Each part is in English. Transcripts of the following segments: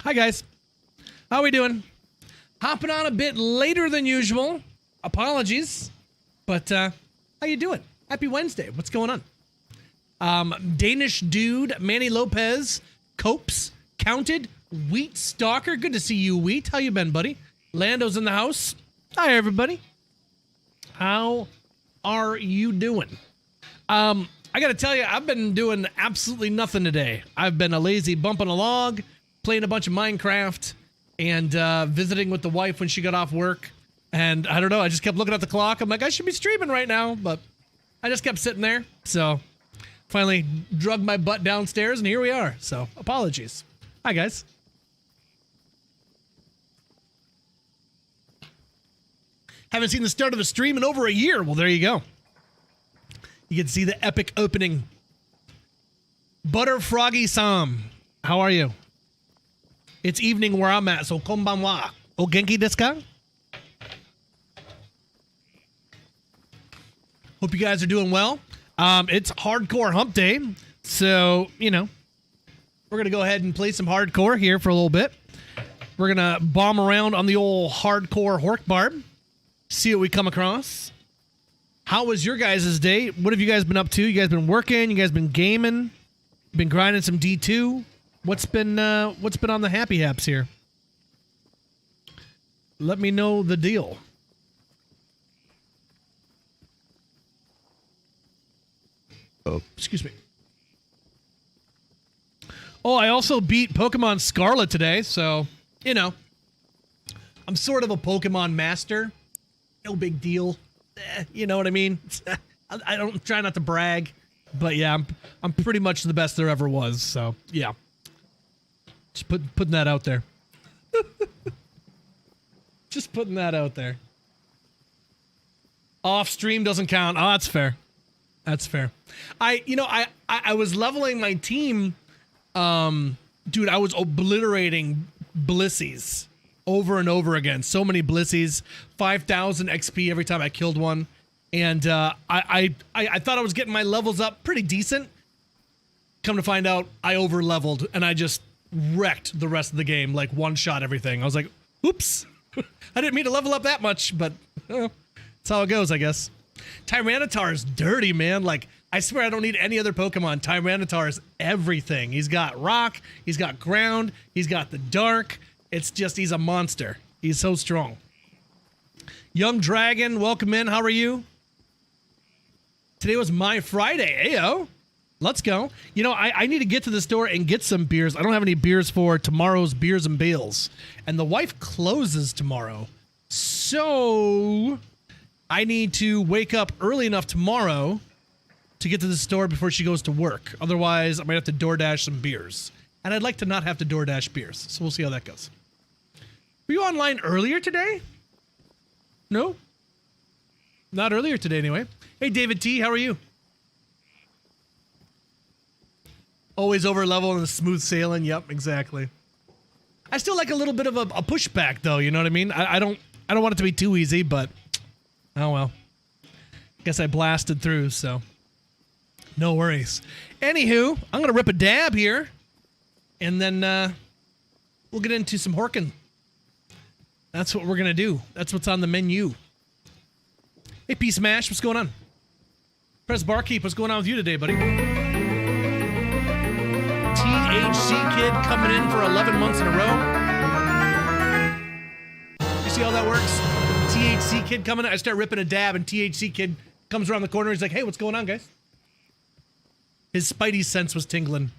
Hi, guys. How we doing? Hopping on a bit later than usual. Apologies. But, how you doing? Happy Wednesday. What's going on? Danish Dude, Manny Lopez, Copes, Counted, Wheat Stalker. Good to see you, Wheat. How you been, buddy? Lando's in the house. Hi, everybody. How are you doing? I gotta tell you, I've been doing absolutely nothing today. I've been a lazy bumping a log, playing a bunch of Minecraft, and visiting with the wife when she got off work. And I don't know, I just kept looking at the clock. I'm like, I should be streaming right now, but I just kept sitting there. So finally drug my butt downstairs, and here we are. So apologies. Hi, guys. Haven't seen the start of a stream in over a year. Well, there you go. You can see the epic opening. Butter Froggy Sam, how are you? It's evening where I'm at, so konbanwa. O genki desu ka? Hope you guys are doing well. It's hardcore hump day, so, you know, we're going to go ahead and play some hardcore here for a little bit. We're going to bomb around on the old hardcore HORK barb, see what we come across. How was your guys' day? What have you guys been up to? You guys been working? You guys been gaming? Been grinding some D2? What's been on the happy haps here? Let me know the deal. Oh, excuse me. Oh, I also beat Pokemon Scarlet today, so, you know, I'm sort of a Pokemon master. No big deal. You know what I mean? I don't try not to brag, but yeah, I'm pretty much the best there ever was. So yeah, just putting that out there. Just putting that out there. Off stream doesn't count. Oh, that's fair. That's fair. I was leveling my team. Dude, I was obliterating Blissies over and over again. So many Blissies, 5,000 XP every time I killed one. And I thought I was getting my levels up pretty decent. Come to find out, I over leveled and I just wrecked the rest of the game, like one shot everything. I was like, oops, I didn't mean to level up that much, but that's how it goes, I guess. Tyranitar is dirty, man. Like, I swear I don't need any other Pokemon. Tyranitar is everything. He's got rock, he's got ground, he's got the dark. It's just, he's a monster. He's so strong. Young Dragon, welcome in. How are you? Today was my Friday. Ayo. Let's go. You know, I need to get to the store and get some beers. I don't have any beers for tomorrow's Beers and Bales. And the wife closes tomorrow. So I need to wake up early enough tomorrow to get to the store before she goes to work. Otherwise, I might have to DoorDash some beers. And I'd like to not have to DoorDash beers. So we'll see how that goes. Were you online earlier today? No? Not earlier today, anyway. Hey, David T., how are you? Always over level and smooth sailing. Yep, exactly. I still like a little bit of a pushback, though. You know what I mean? I don't want it to be too easy, but oh well. Guess I blasted through, so no worries. Anywho, I'm gonna rip a dab here, and then we'll get into some Horkin. That's what we're gonna do. That's what's on the menu. Hey, P Smash, what's going on? Press Barkeep, what's going on with you today, buddy? THC Kid coming in for 11 months in a row. You see how that works? THC Kid coming in, I start ripping a dab, and THC Kid comes around the corner. He's like, hey, what's going on, guys? His spidey sense was tingling.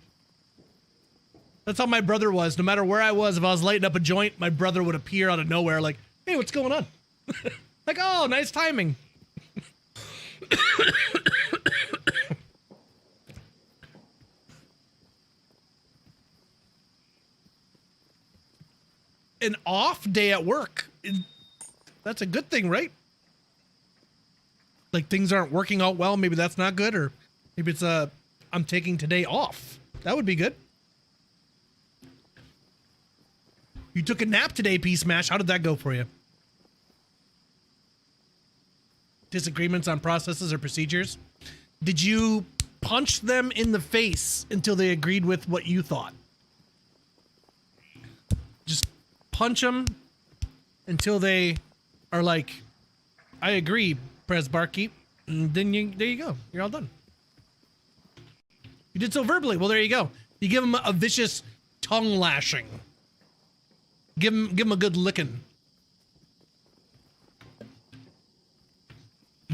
That's how my brother was. No matter where I was, if I was lighting up a joint, my brother would appear out of nowhere like, hey, what's going on? Like, oh, nice timing. An off day at work. That's a good thing, right? Like, things aren't working out well. Maybe that's not good. Or maybe it's I'm taking today off. That would be good. You took a nap today, P-Smash. How did that go for you? Disagreements on processes or procedures? Did you punch them in the face until they agreed with what you thought? punch them until they are like, I agree, press barkeep. And then there you go. You're all done. You did so verbally. Well, there you go. You give them a vicious tongue lashing. Give them a good licking.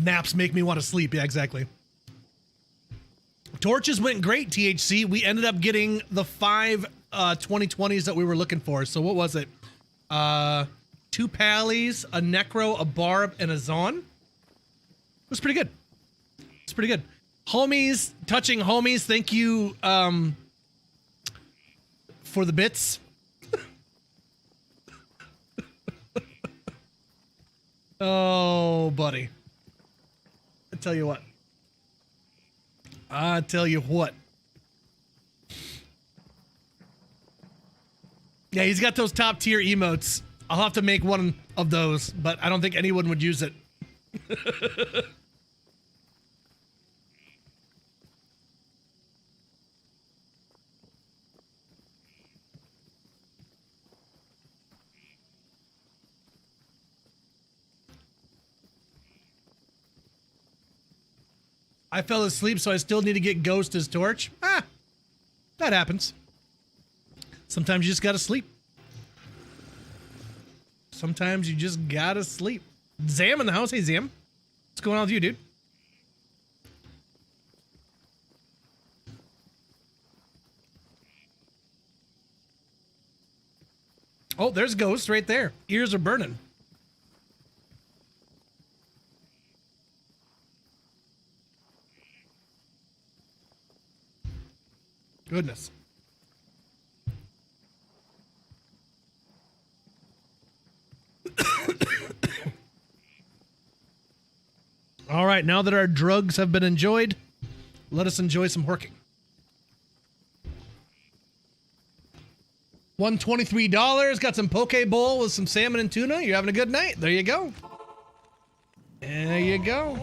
Naps make me want to sleep. Yeah, exactly. Torches went great, THC. We ended up getting the 5 2020s that we were looking for. So what was it? 2 Pallies, a Necro, a Barb, and a Zon. It was pretty good. It's pretty good. Homies, touching homies, thank you for the bits. Oh, buddy. I tell you what. Yeah, he's got those top tier emotes. I'll have to make one of those, but I don't think anyone would use it. I fell asleep, so I still need to get Ghost as Torch. Ah, that happens. Sometimes you just gotta sleep. Sometimes you just gotta sleep. Zam in the house. Hey, Zam. What's going on with you, dude? Oh, there's Ghost right there. Ears are burning. Goodness. All right, now that our drugs have been enjoyed, let us enjoy some horking. $123, got some poke bowl with some salmon and tuna. You're having a good night. There you go. There you go.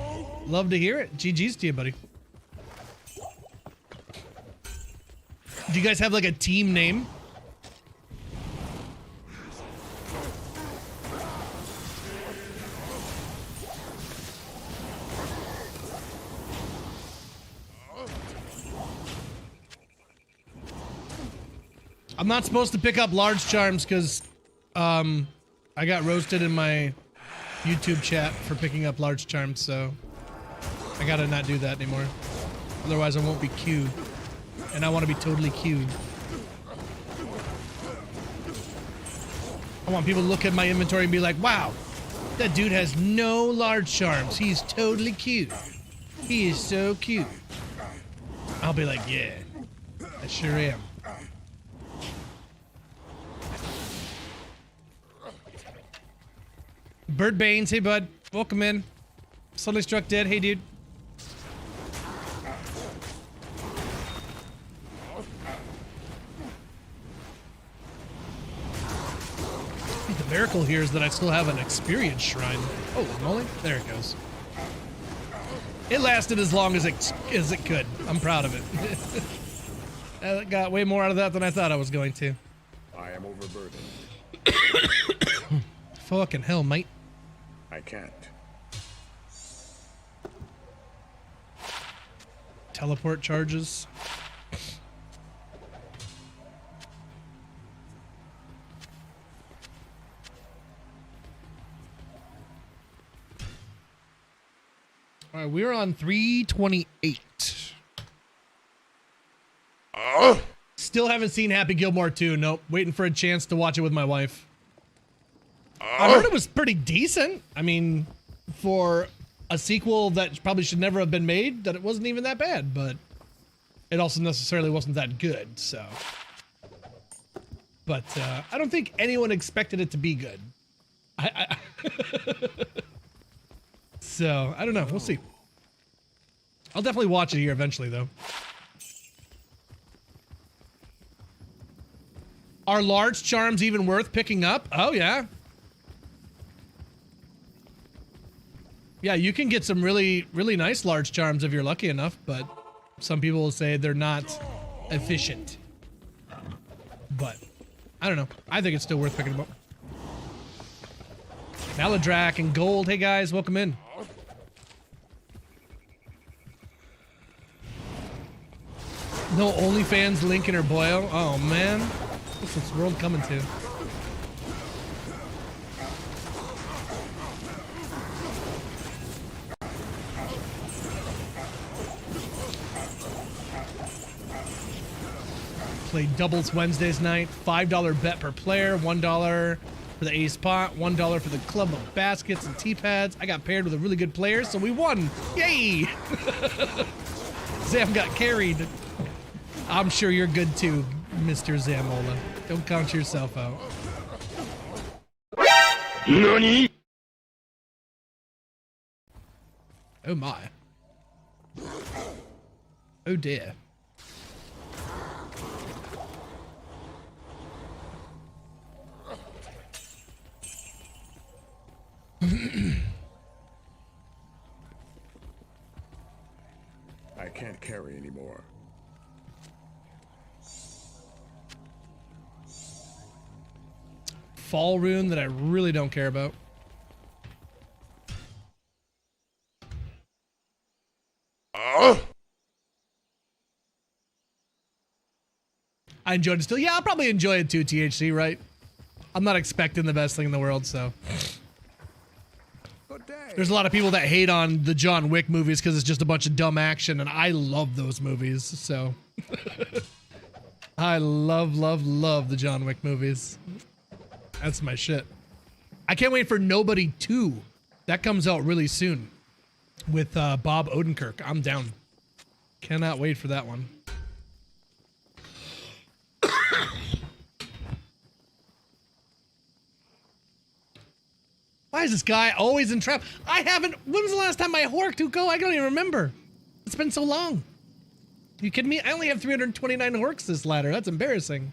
Love to hear it. GG's to you, buddy. Do you guys have like a team name? I'm not supposed to pick up large charms because I got roasted in my YouTube chat for picking up large charms, so I gotta not do that anymore. Otherwise I won't be queued. And I want to be totally queued. I want people to look at my inventory and be like, wow, that dude has no large charms. He's totally cute. He is so cute. I'll be like, yeah, I sure am. Bird Banes, hey bud, welcome in. Suddenly Struck Dead, hey dude. The miracle here is that I still have an experience shrine. Oh, moly, there it goes. It lasted as long as it could. I'm proud of it. I got way more out of that than I thought I was going to. I am overburdened. Fucking hell, mate. I can't. Teleport charges. All right, we're on 328. Still haven't seen Happy Gilmore 2. Nope. Waiting for a chance to watch it with my wife. I heard it was pretty decent. I mean, for a sequel that probably should never have been made, that it wasn't even that bad, but it also necessarily wasn't that good, so. But I don't think anyone expected it to be good. So, I don't know. We'll see. I'll definitely watch it here eventually, though. Are large charms even worth picking up? Oh, yeah. Yeah, you can get some really, really nice large charms if you're lucky enough, but some people will say they're not efficient. But, I don't know. I think it's still worth picking them up. Maladrak and Gold. Hey guys, welcome in. No OnlyFans, Lincoln or Boyle. Oh man, what's this world coming to? Play doubles Wednesdays night. $5 bet per player. $1 for the ace pot. $1 for the club of baskets and tee pads. I got paired with a really good player, so we won. Yay! Zam got carried. I'm sure you're good too, Mr. Zamola. Don't count yourself out. NANI? Oh my. Oh dear. I can't carry anymore. Fall rune that I really don't care about. I enjoyed it still. Yeah, I'll probably enjoy it too, THC, right? I'm not expecting the best thing in the world, so. There's a lot of people that hate on the John Wick movies because it's just a bunch of dumb action, and I love those movies, so. I love the John Wick movies. That's my shit. I can't wait for Nobody 2. That comes out really soon with Bob Odenkirk. I'm down. Cannot wait for that one. Why is this guy always in trap? I haven't. When was the last time I horked, Uko? I don't even remember. It's been so long. Are you kidding me? I only have 329 horks this ladder. That's embarrassing.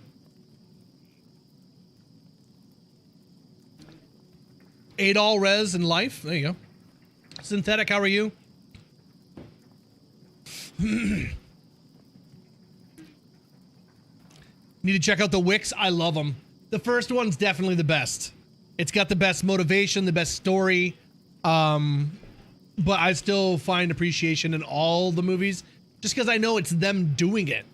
8 all res in life. There you go. Synthetic, how are you? Need to check out the Wicks. I love them. The first one's definitely the best. It's got the best motivation, the best story. But I still find appreciation in all the movies just because I know it's them doing it.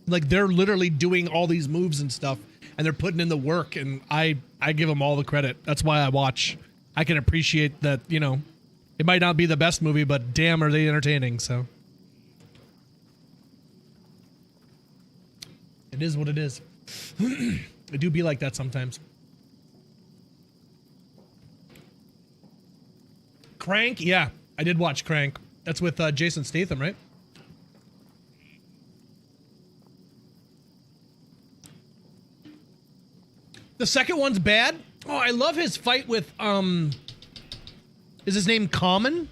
Like they're literally doing all these moves and stuff and they're putting in the work, and I give them all the credit. That's why I watch. I can appreciate that, you know, it might not be the best movie, but damn are they entertaining, so. It is what it is. I do be like that sometimes. Crank? Yeah, I did watch Crank. That's with Jason Statham, right? The second one's bad. Oh, I love his fight with, is his name Common?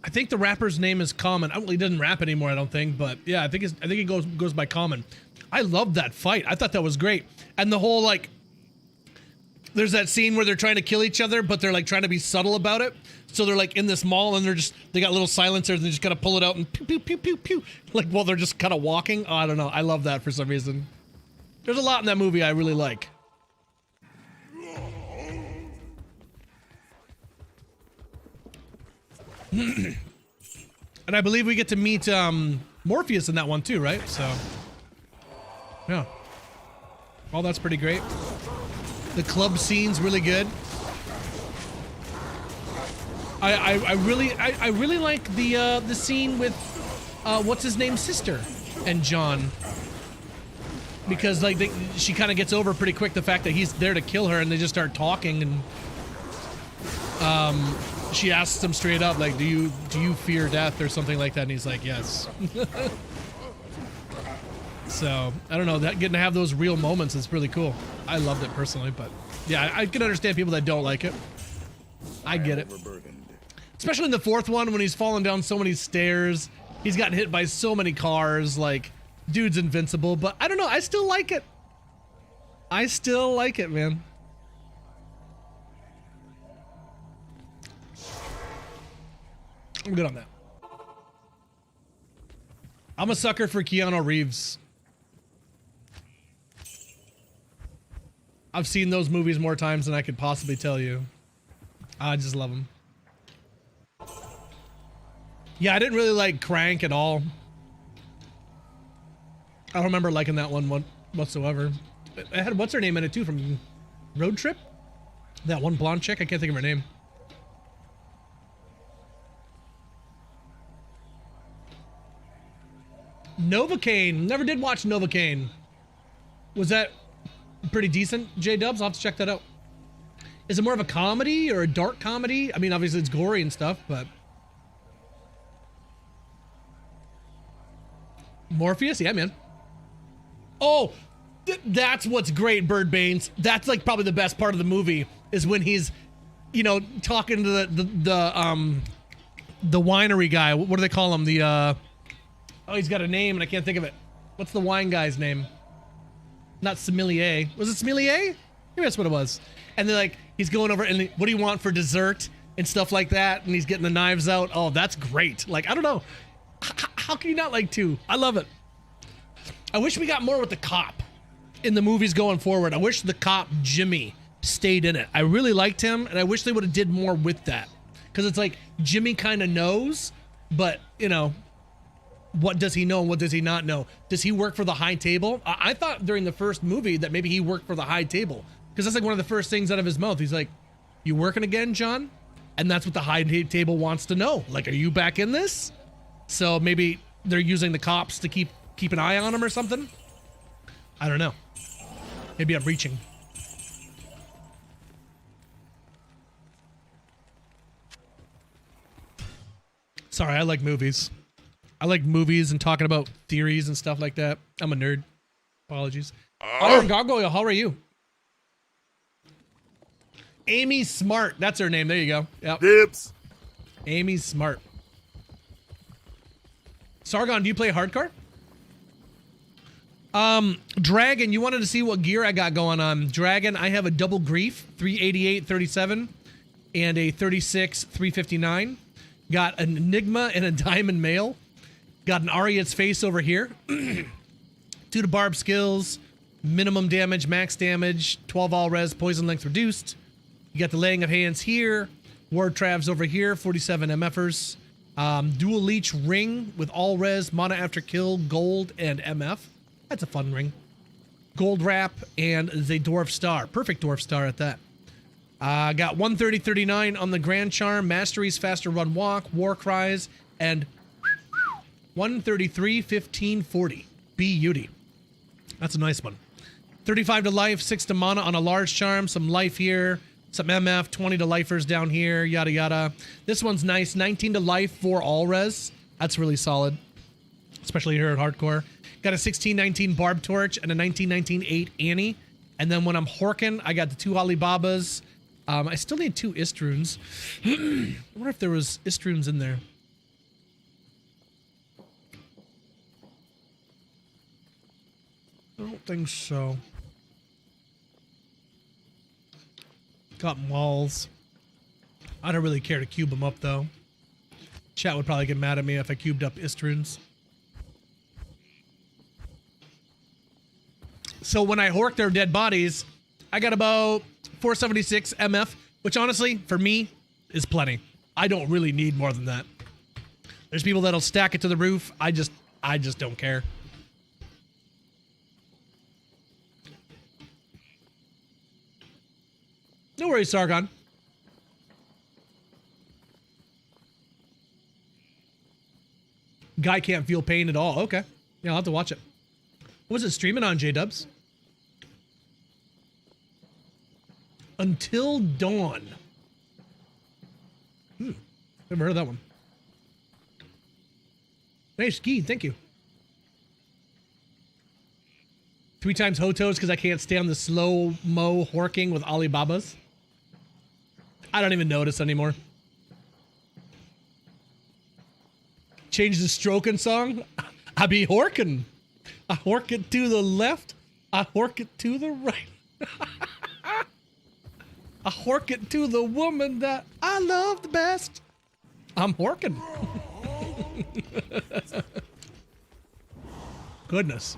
I think the rapper's name is Common. He doesn't rap anymore, I don't think, but yeah, I think he goes by Common. I loved that fight. I thought that was great. And the whole, like, there's that scene where they're trying to kill each other, but they're like trying to be subtle about it. So they're like in this mall and they got little silencers and they just gotta pull it out and pew, pew, pew, pew, pew. Like while they're just kind of walking. Oh, I don't know. I love that for some reason. There's a lot in that movie I really like. And I believe we get to meet Morpheus in that one too, right? So, yeah. Well, that's pretty great. The club scene's really good. I really like the scene with what's his name's sister and John, because like she kind of gets over pretty quick the fact that he's there to kill her, and they just start talking, and she asks him straight up, like, do you fear death or something like that, and he's like, yes. So I don't know, that getting to have those real moments is really cool. I loved it personally, but yeah, I can understand people that don't like it. I get it. Especially in the fourth one when he's falling down so many stairs. He's gotten hit by so many cars. Like, dude's invincible, but I don't know. I still like it. I still like it, man. I'm good on that. I'm a sucker for Keanu Reeves. I've seen those movies more times than I could possibly tell you. I just love them. Yeah, I didn't really like Crank at all. I don't remember liking that one whatsoever. It had what's her name in it too from Road Trip? That one blonde chick, I can't think of her name. Novocaine, never did watch Novocaine. Was that pretty decent, J-Dubs? I'll have to check that out. Is it more of a comedy or a dark comedy? I mean, obviously it's gory and stuff, but... Morpheus? Yeah, man. Oh, that's what's great, Bird Baines. That's like probably the best part of the movie is when he's, you know, talking to the winery guy. What do they call him? Oh, he's got a name and I can't think of it. What's the wine guy's name? Not sommelier. Was it sommelier? Maybe that's what it was. And they're like, he's going over and what do you want for dessert and stuff like that? And he's getting the knives out. Oh, that's great. Like, I don't know. How can you not like 2? I love it. I wish we got more with the cop in the movies going forward. I wish the cop, Jimmy, stayed in it. I really liked him, and I wish they would have did more with that. Because it's like, Jimmy kind of knows, but, you know, what does he know and what does he not know? Does he work for the high table? I thought during the first movie that maybe he worked for the high table. Because that's like one of the first things out of his mouth. He's like, you working again, John? And that's what the high table wants to know. Like, are you back in this? So maybe they're using the cops to keep an eye on him or something? I don't know. Maybe I'm reaching. Sorry, I like movies. I like movies and talking about theories and stuff like that. I'm a nerd. Apologies. Iron Gargoyle, how are you? Amy Smart. That's her name. There you go. Yep. Dips. Amy Smart. Sargon, do you play hardcore? Dragon, you wanted to see what gear I got going on. Dragon, I have a double grief, 388, 37, and a 36, 359. Got an Enigma and a Diamond Mail. Got an Ariet's face over here. 2 to barb skills, minimum damage, max damage, 12 all res, poison length reduced. You got the laying of hands here. Ward Travs over here, 47 MFers. Dual leech ring with all res, mana after kill, gold, and MF. That's a fun ring. Gold wrap and the dwarf star. Perfect dwarf star at that. Got 130-39 on the Grand Charm, Masteries, Faster Run Walk, War Cries, and 133-15-40. Beauty. That's a nice one. 35 to life, 6 to mana on a large charm, some life here, some MF, 20 to lifers down here, yada yada. This one's nice, 19 to life for all res. That's really solid, especially here at hardcore. Got a 16-19 Barb Torch and a 19-19-8 Annie. And then when I'm horking, I got the 2 Alibabas. I still need 2 Istroons. I wonder if there was Istroons in there. I don't think so. Got walls. I don't really care to cube them up, though. Chat would probably get mad at me if I cubed up Istroons. So when I hork their dead bodies, I got about 476 MF, which honestly, for me, is plenty. I don't really need more than that. There's people that'll stack it to the roof. I just don't care. No worries, Sargon. Guy can't feel pain at all. Okay. Yeah, I'll have to watch it. What was it streaming on, J-Dubs? Until Dawn. Never heard of that one. Nice ski, thank you. 3 times Hotos because I can't stay on the slow-mo horking with Alibabas. I don't even notice anymore. Change the stroking song. I be horking. I hork it to the left. I hork it to the right. I hork it to the woman that I love the best. I'm horking. Goodness.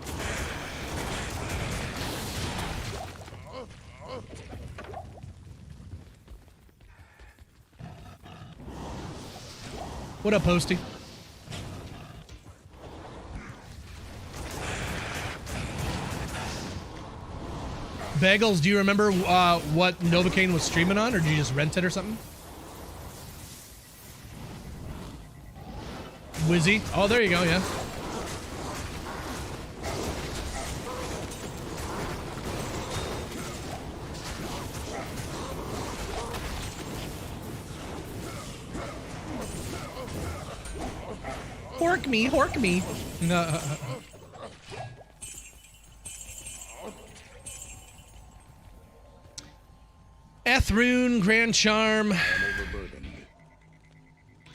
What up, Posty? Bagels, do you remember what Novocaine was streaming on, or did you just rent it or something? Wizzy? Oh, there you go, yeah. Hork me, hork me. No. Ethrune, Grand Charm.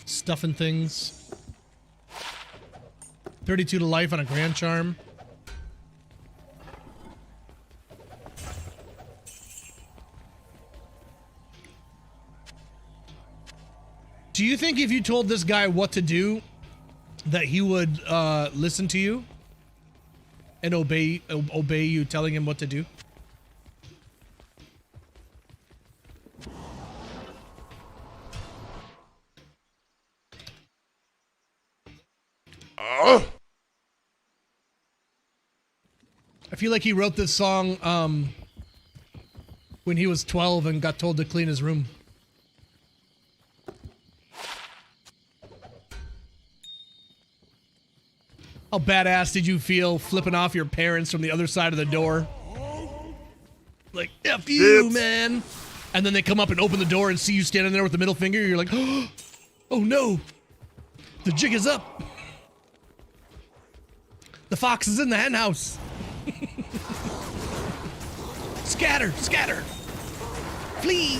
Stuffing things. 32 to life on a Grand Charm. Do you think if you told this guy what to do, that he would listen to you and obey you telling him what to do? I feel like he wrote this song when he was 12 and got told to clean his room. How badass did you feel flipping off your parents from the other side of the door? Like, F you, man. And then they come up and open the door and see you standing there with the middle finger. You're like, oh no, the jig is up. The fox is in the hen house. Scatter, scatter. Flee.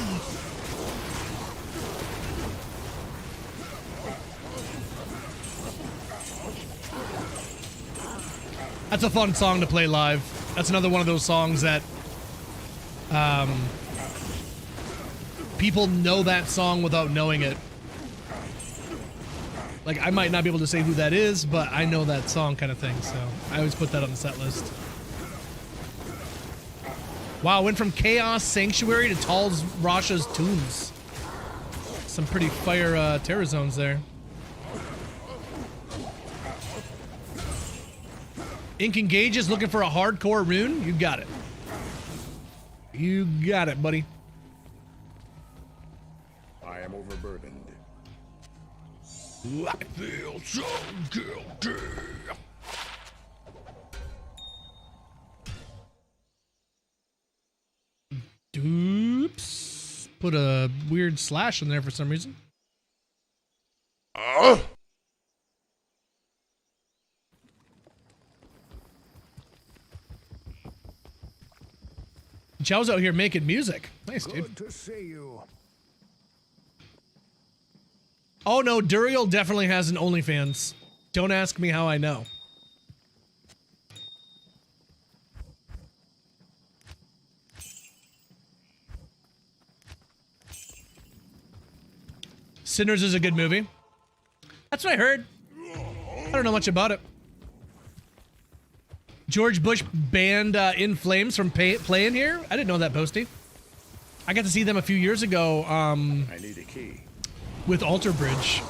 That's a fun song to play live. That's another one of those songs that people know that song without knowing it. Like, I might not be able to say who that is, but I know that song kind of thing, so I always put that on the set list. Wow, went from Chaos Sanctuary to Tal's Rasha's Tombs. Some pretty fire terror zones there. Ink Engages looking for a hardcore rune? You got it. You got it, buddy. I am overburdened. I feel so guilty. Oops. Put a weird slash in there for some reason. Chow's out here making music. Nice, dude. Good to see you. Oh no, Duriel definitely has an OnlyFans. Don't ask me how I know. Sinners is a good movie. That's what I heard. I don't know much about it. George Bush banned In Flames from playing here? I didn't know that, Posty. I got to see them a few years ago. I need a key. With Alter Bridge.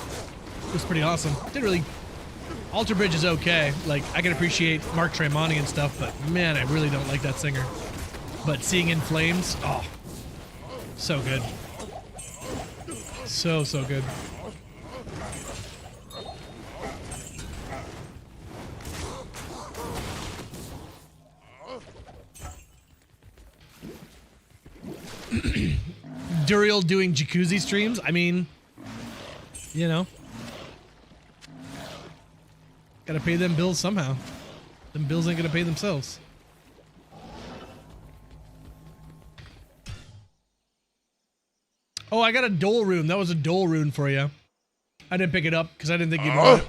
It was pretty awesome. Didn't really... Alter Bridge is okay. Like, I can appreciate Mark Tremonti and stuff, but man, I really don't like that singer. But seeing In Flames, oh, so good. So good. Duriel doing jacuzzi streams? I mean, you know. Gotta pay them bills somehow. Them bills ain't gonna pay themselves. Oh, I got a Dole rune. That was a Dole rune for you. I didn't pick it up because I didn't think you'd want it.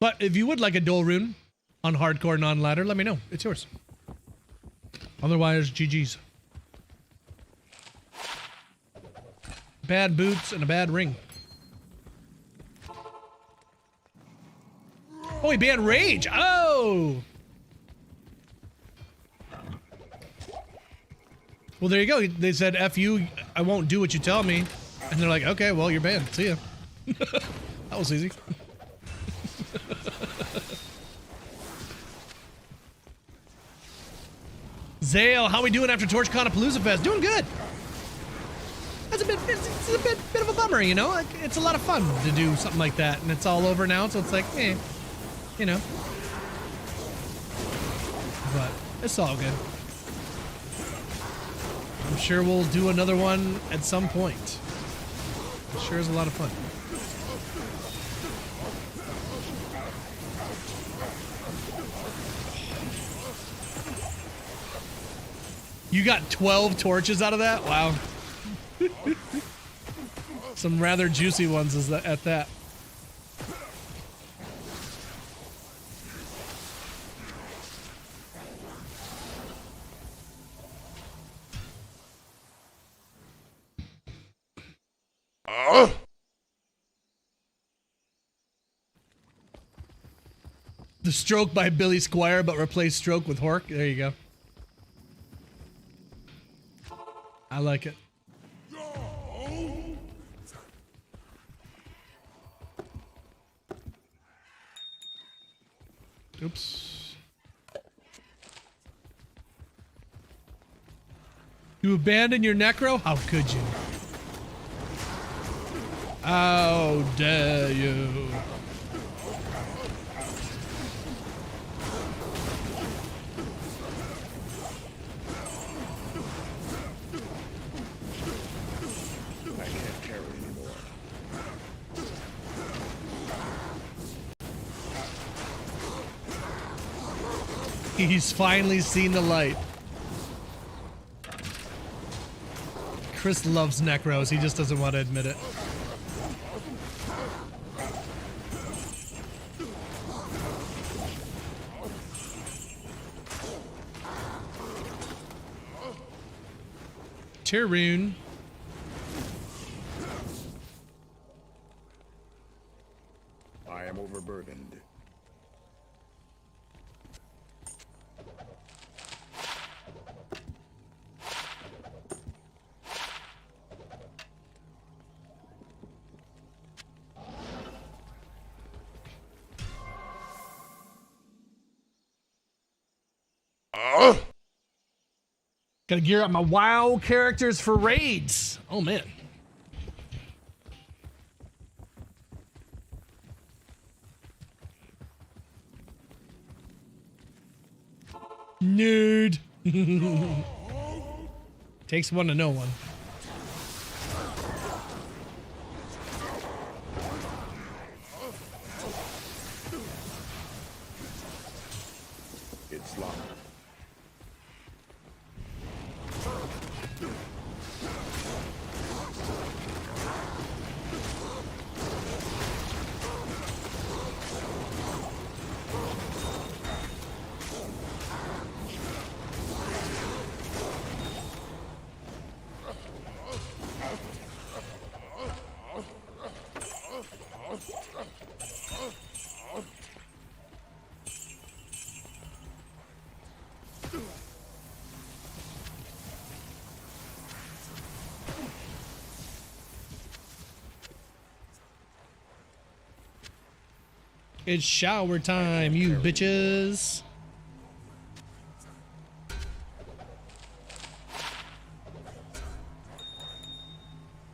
But if you would like a Dole rune on hardcore non-ladder, let me know. It's yours. Otherwise, GG's. Bad boots and a bad ring. Oh, he banned Rage. Oh! Well, there you go. They said, F you, I won't do what you tell me. And they're like, okay, well, you're banned. See ya. That was easy. Zale, how we doing after TorchCon Palooza Fest? Doing good. It's a bit of a bummer, you know? Like, it's a lot of fun to do something like that, and it's all over now, so it's like, you know. But it's all good. I'm sure we'll do another one at some point. It sure is a lot of fun. You got 12 torches out of that? Wow. Some rather juicy ones is that, at that. The Stroke by Billy Squire, but replace Stroke with HORK. There you go. I like it. Oops. You abandon your necro? How could you? How dare you? He's finally seen the light. Chris loves necros. He just doesn't want to admit it. Tyroon. I am overburdened. Gotta gear up my WoW characters for raids. Oh man. Nerd. Takes one to know one. It's locked. It's shower time, you bitches.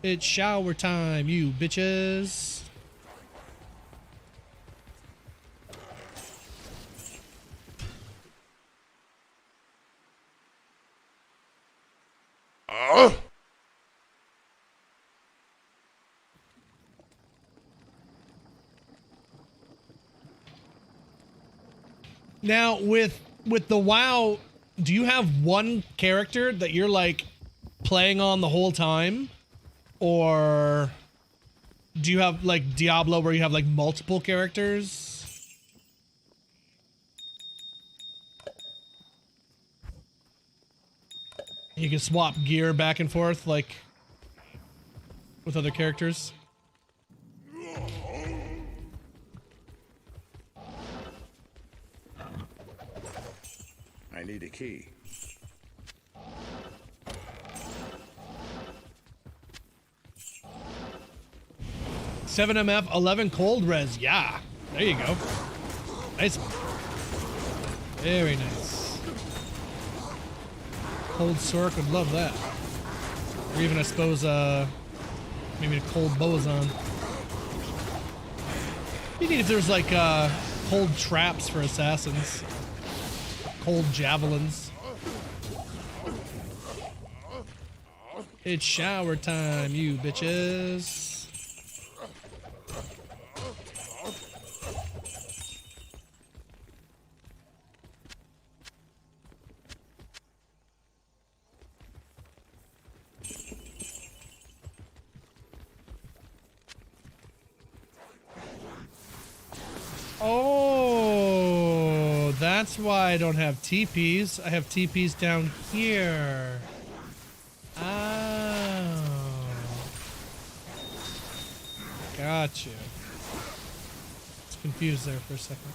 It's shower time, you bitches. Now, with the WoW, do you have one character that you're like playing on the whole time, or do you have like Diablo where you have like multiple characters? You can swap gear back and forth like with other characters. I need a key. 7 MF, 11 cold res. Yeah. There you go. Nice one. Very nice. Cold Sork would love that. Or even, I suppose, maybe a cold boson. You need if there's like cold traps for assassins. Cold javelins. It's shower time, you bitches. Oh, that's why I don't have TPs. I have TPs down here. Oh. Gotcha. It's confused there for a second.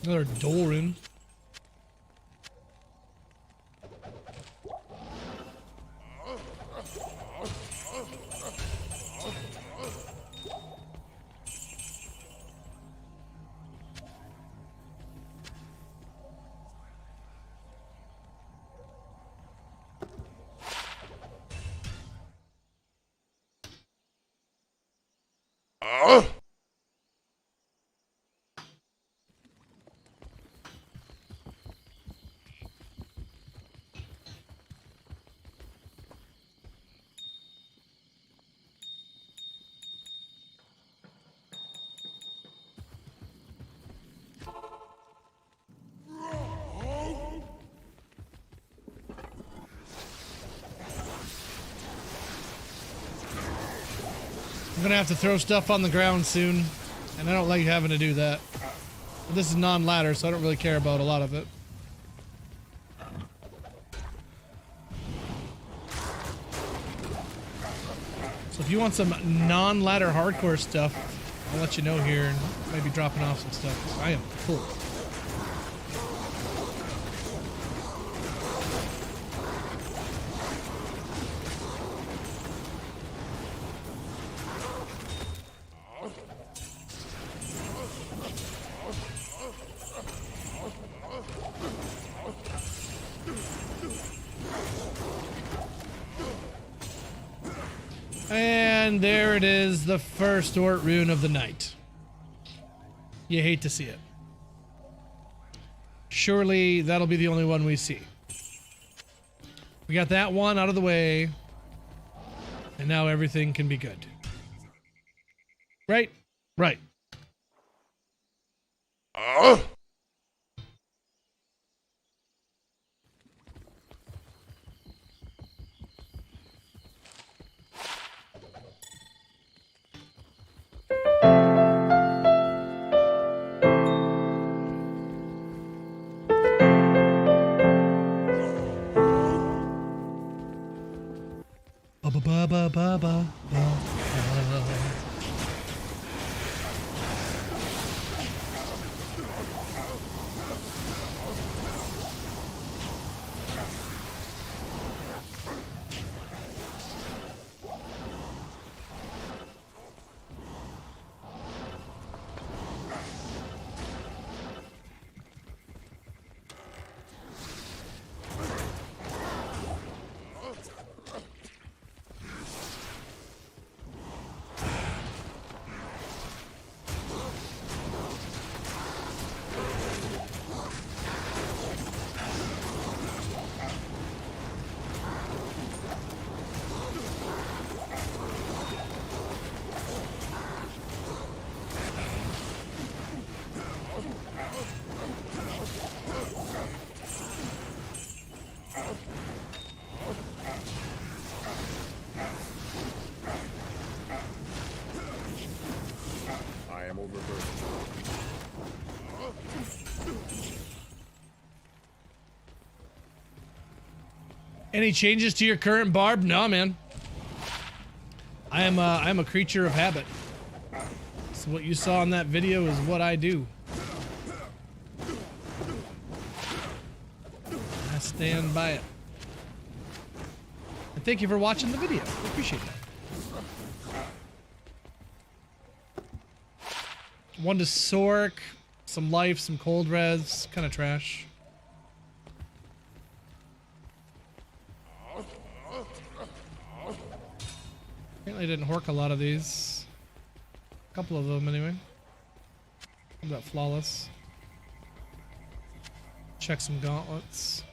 Another Doran. I'm gonna have to throw stuff on the ground soon, and I don't like having to do that. But this is non-ladder, so I don't really care about a lot of it. So if you want some non-ladder hardcore stuff, I'll let you know here and maybe dropping off some stuff. I am full. And there it is, the first Ort rune of the night. You hate to see it. Surely that'll be the only one we see. We got that one out of the way, and now everything can be good. Right? Right. ba ba ba ba ba ba. I am overburdened. Any changes to your current barb? No, man. I'm a creature of habit. So what you saw in that video is what I do. I stand by it. And thank you for watching the video. I appreciate that. One to Sork, some life, some cold res, kind of trash. Apparently I didn't hork a lot of these. A couple of them anyway. That flawless. Check some gauntlets.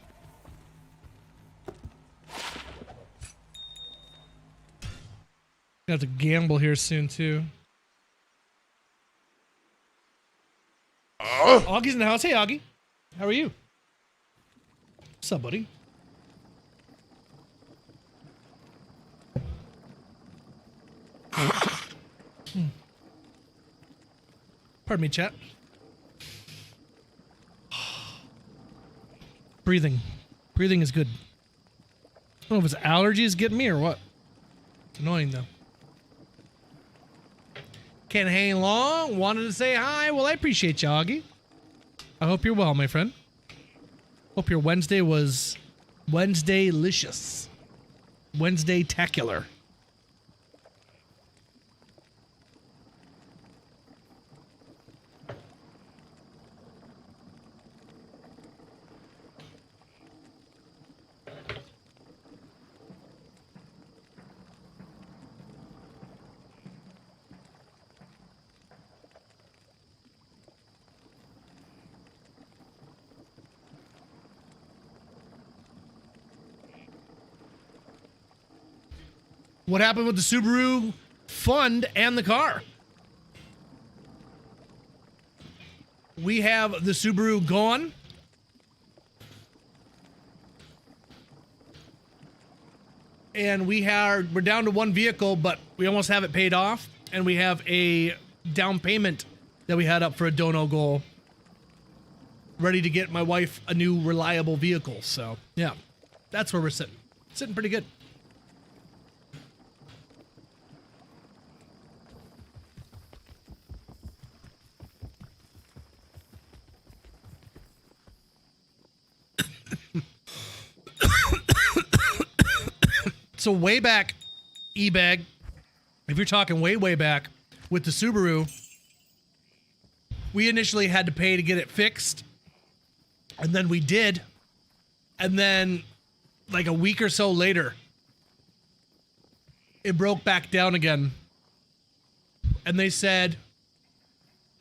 Gonna have to gamble here soon too. Augie's in the house. Hey, Augie. How are you? What's up, buddy? Pardon me, chat. Breathing. Breathing is good. I don't know if it's allergies getting me or what. It's annoying, though. Can't hang long. Wanted to say hi. Well, I appreciate you, Augie. I hope you're well, my friend. Hope your Wednesday was Wednesday-licious. Wednesday-tacular. What happened with the Subaru fund and the car? We have the Subaru gone. And we're down to one vehicle, but we almost have it paid off. And we have a down payment that we had up for a dono goal. Ready to get my wife a new reliable vehicle. So, yeah, that's where we're sitting. Sitting pretty good. So way back, E-Bag, if you're talking way back with the Subaru, we initially had to pay to get it fixed, and then we did, and then like a week or so later, it broke back down again, and they said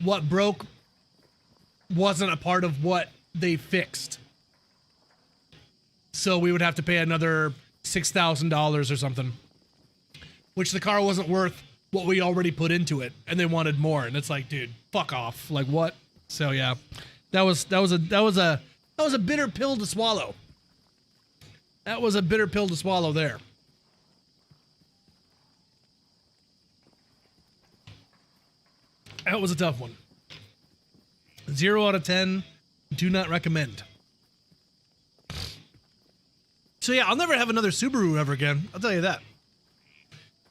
what broke wasn't a part of what they fixed, so we would have to pay another $6,000 or something, which the car wasn't worth what we already put into it, and they wanted more. And it's like, dude, fuck off. Like, what? So yeah, that was a bitter pill to swallow. That was a bitter pill to swallow there. That was a tough one. 0 out of 10. Do not recommend. So yeah, I'll never have another Subaru ever again. I'll tell you that.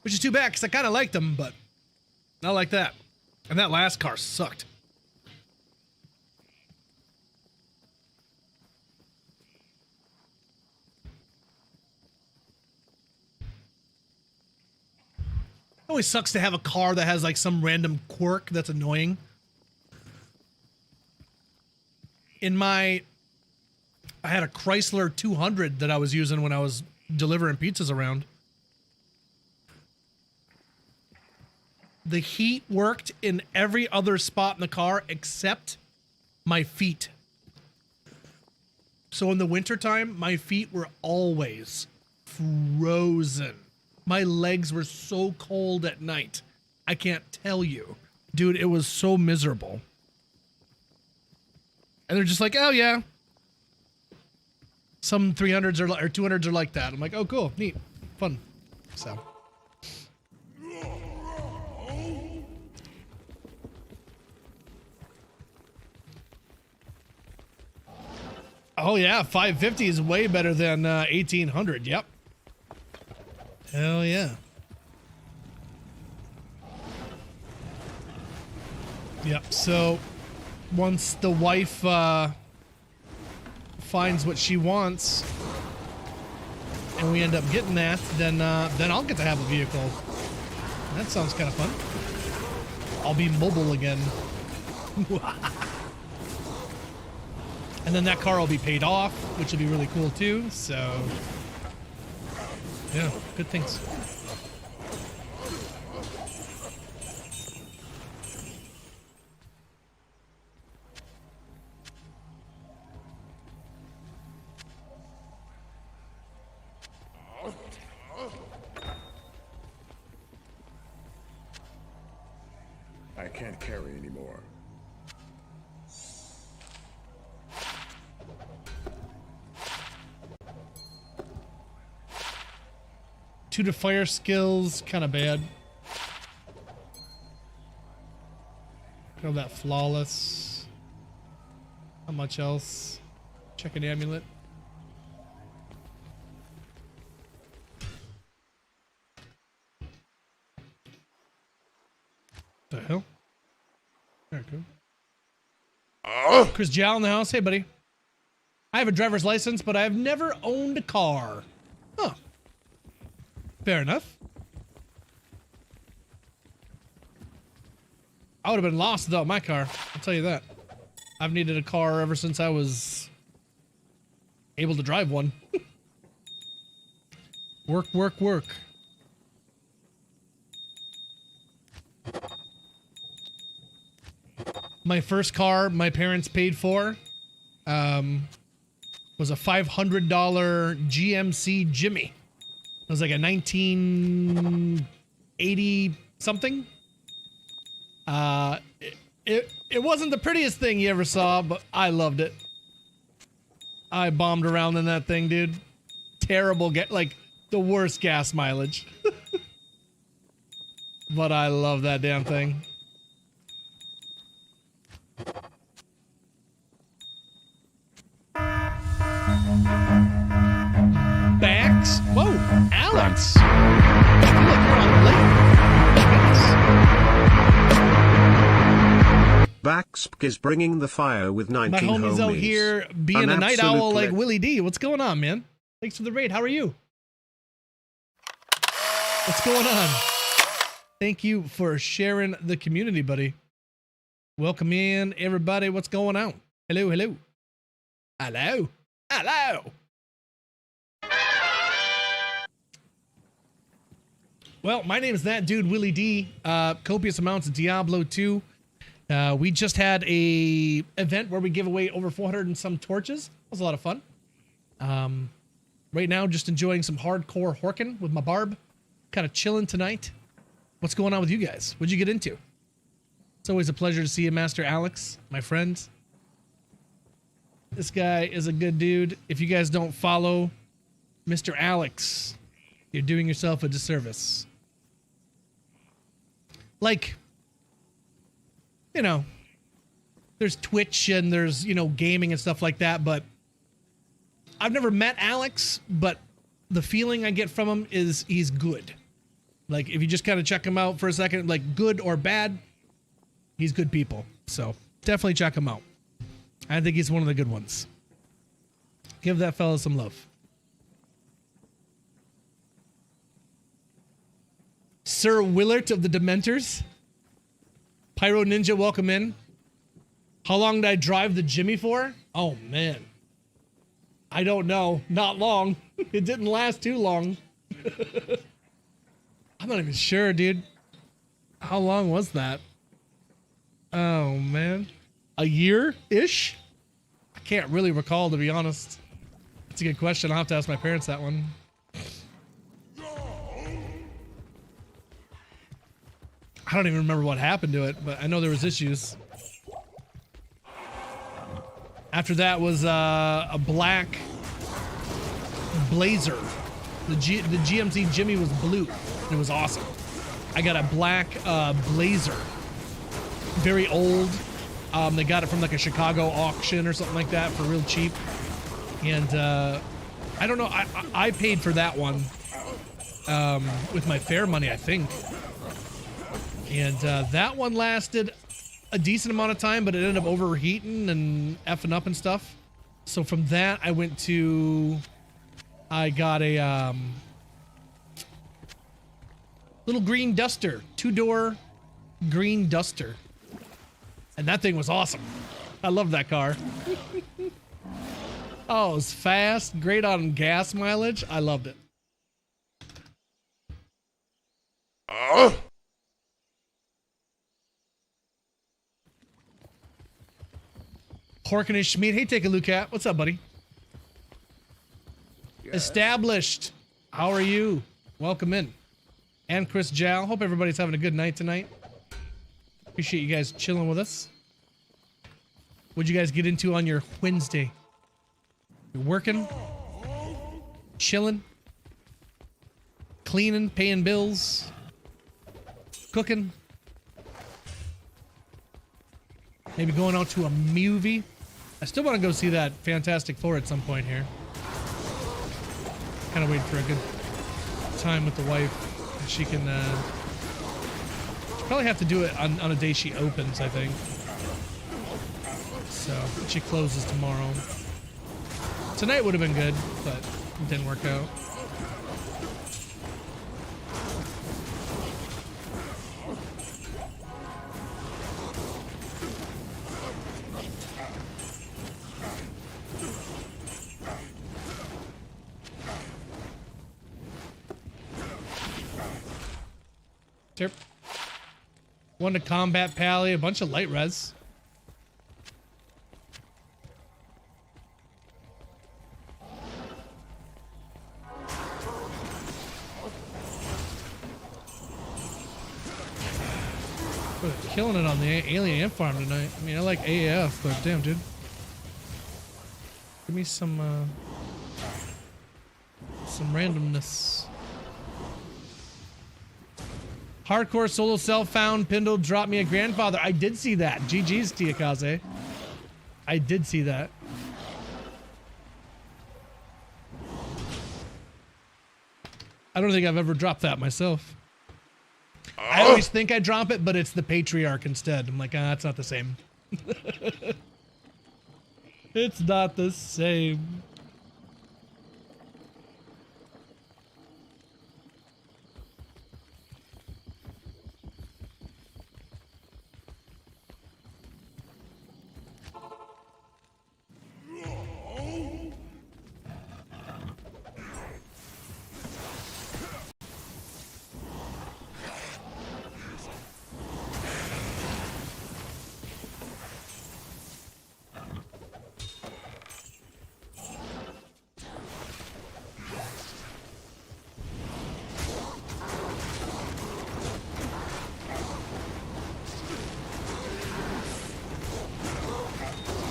which is too bad because I kind of liked them, but not like that. And that last car sucked. It always sucks to have a car that has like some random quirk that's annoying. I had a Chrysler 200 that I was using when I was delivering pizzas around. The heat worked in every other spot in the car except my feet. So in the wintertime, my feet were always frozen. My legs were so cold at night. I can't tell you. Dude, it was so miserable. And they're just like, oh yeah. Some 300s or 200s are like that. I'm like, oh cool, neat, fun. So. Oh yeah, 550 is way better than 1800. Yep. Hell yeah. Yep. So once the wife finds what she wants, and we end up getting that, then I'll get to have a vehicle. That sounds kind of fun. I'll be mobile again. And then that car will be paid off, which will be really cool too. So yeah, good things. I can't carry anymore. Two to fire skills, kind of bad. Got that flawless. How much else? Check an amulet. The hell? There we go. Chris Jow in the house. Hey, buddy. I have a driver's license, but I've never owned a car. Huh. Fair enough. I would have been lost without my car. I'll tell you that. I've needed a car ever since I was able to drive one. Work, work, work. My first car my parents paid for was a $500 GMC Jimmy. It was like a 1980 something. It wasn't the prettiest thing you ever saw, but I loved it. I bombed around in that thing, dude. Terrible, like the worst gas mileage. But I love that damn thing. Backs? Whoa, Alex! I feel like you're on late. Baxp is bringing the fire with 19 My homie's homies. out here being An a night absolute owl like lit. Willie D. What's going on, man? Thanks for the raid. How are you? What's going on? Thank you for sharing the community, buddy. Welcome in, everybody. What's going on? Hello, hello. Hello. Hello. Well, my name is that dude, Willie D. Copious amounts of Diablo 2. We just had a event where we give away over 400 and some torches. It was a lot of fun. Right now, just enjoying some hardcore Horkin with my barb. Kind of chilling tonight. What's going on with you guys? What'd you get into? It's always a pleasure to see you, Master Alex, my friend. This guy is a good dude. If you guys don't follow Mr. Alex, you're doing yourself a disservice. Like, you know, there's Twitch and there's, you know, gaming and stuff like that, but I've never met Alex, but the feeling I get from him is he's good. Like, if you just kind of check him out for a second, like good or bad, he's good people. So definitely check him out. I think he's one of the good ones. Give that fella some love. Sir Willert of the Dementors. Pyro Ninja, welcome in. How long did I drive the Jimmy for? Oh, man. I don't know. Not long. It didn't last too long. I'm not even sure, dude. How long was that? Oh, man. A year-ish? I can't really recall, to be honest. That's a good question. I'll have to ask my parents that one. I don't even remember what happened to it, but I know there was issues. After that was a black Blazer. The GMC Jimmy was blue. It was awesome. I got a black Blazer. Very old. They got it from like a Chicago auction or something like that for real cheap. And I don't know. I paid for that one with my fare money, I think. And that one lasted a decent amount of time, but it ended up overheating and effing up and stuff. So from that, I got a little green Duster, 2-door green Duster. And that thing was awesome. I love that car. Oh, it was fast, great on gas mileage. I loved it. Horkin and Schmied. Hey, take a look at. What's up, buddy? Yes. Established. How are you? Welcome in. And Chris Jal. Hope everybody's having a good night tonight. Appreciate you guys chilling with us. What'd you guys get into on your Wednesday? You're working? Chilling? Cleaning? Paying bills? Cooking? Maybe going out to a movie? I still want to go see that Fantastic Four at some point here. Kind of waiting for a good time with the wife. She can, she'll probably have to do it on a day she opens, I think. So, she closes tomorrow. Tonight would have been good, but it didn't work out. Yep. One to combat pally, a bunch of light res. We're killing it on the alien ant farm tonight. I mean, I like AAF, but damn, dude. Give me some randomness. Hardcore solo self found. Pindle dropped me a grandfather. I did see that. GG's, Tiakaze. I did see that. I don't think I've ever dropped that myself. I always think I drop it, but it's the patriarch instead. I'm like, it's not the same. It's not the same.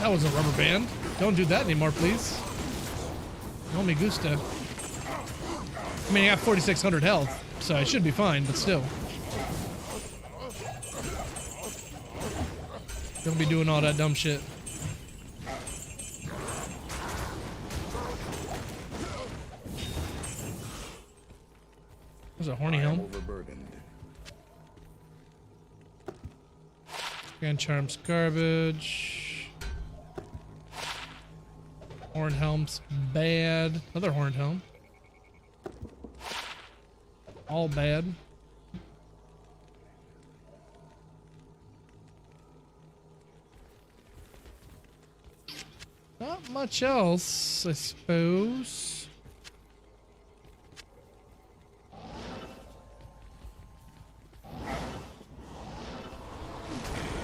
That was a rubber band. Don't do that anymore, please. No me gusta. I mean, I got 4,600 health, so I should be fine, but still. Don't be doing all that dumb shit. There's a horny I am helm. overburdened. Grand Charm's garbage. Horn helm's bad. Another horn helm. All bad. Not much else, I suppose.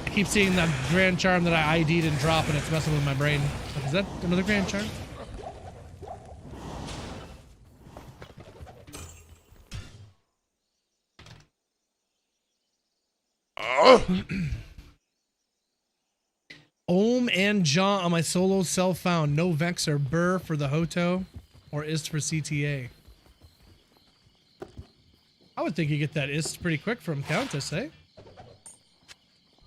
I keep seeing that Grand Charm that I ID'd and drop, and it's messing with my brain. Is that another Grand Charm? Ohm and John on my solo self found. No Vex or Burr for the Hoto or Ist for CTA. I would think you get that Ist pretty quick from Countess, eh?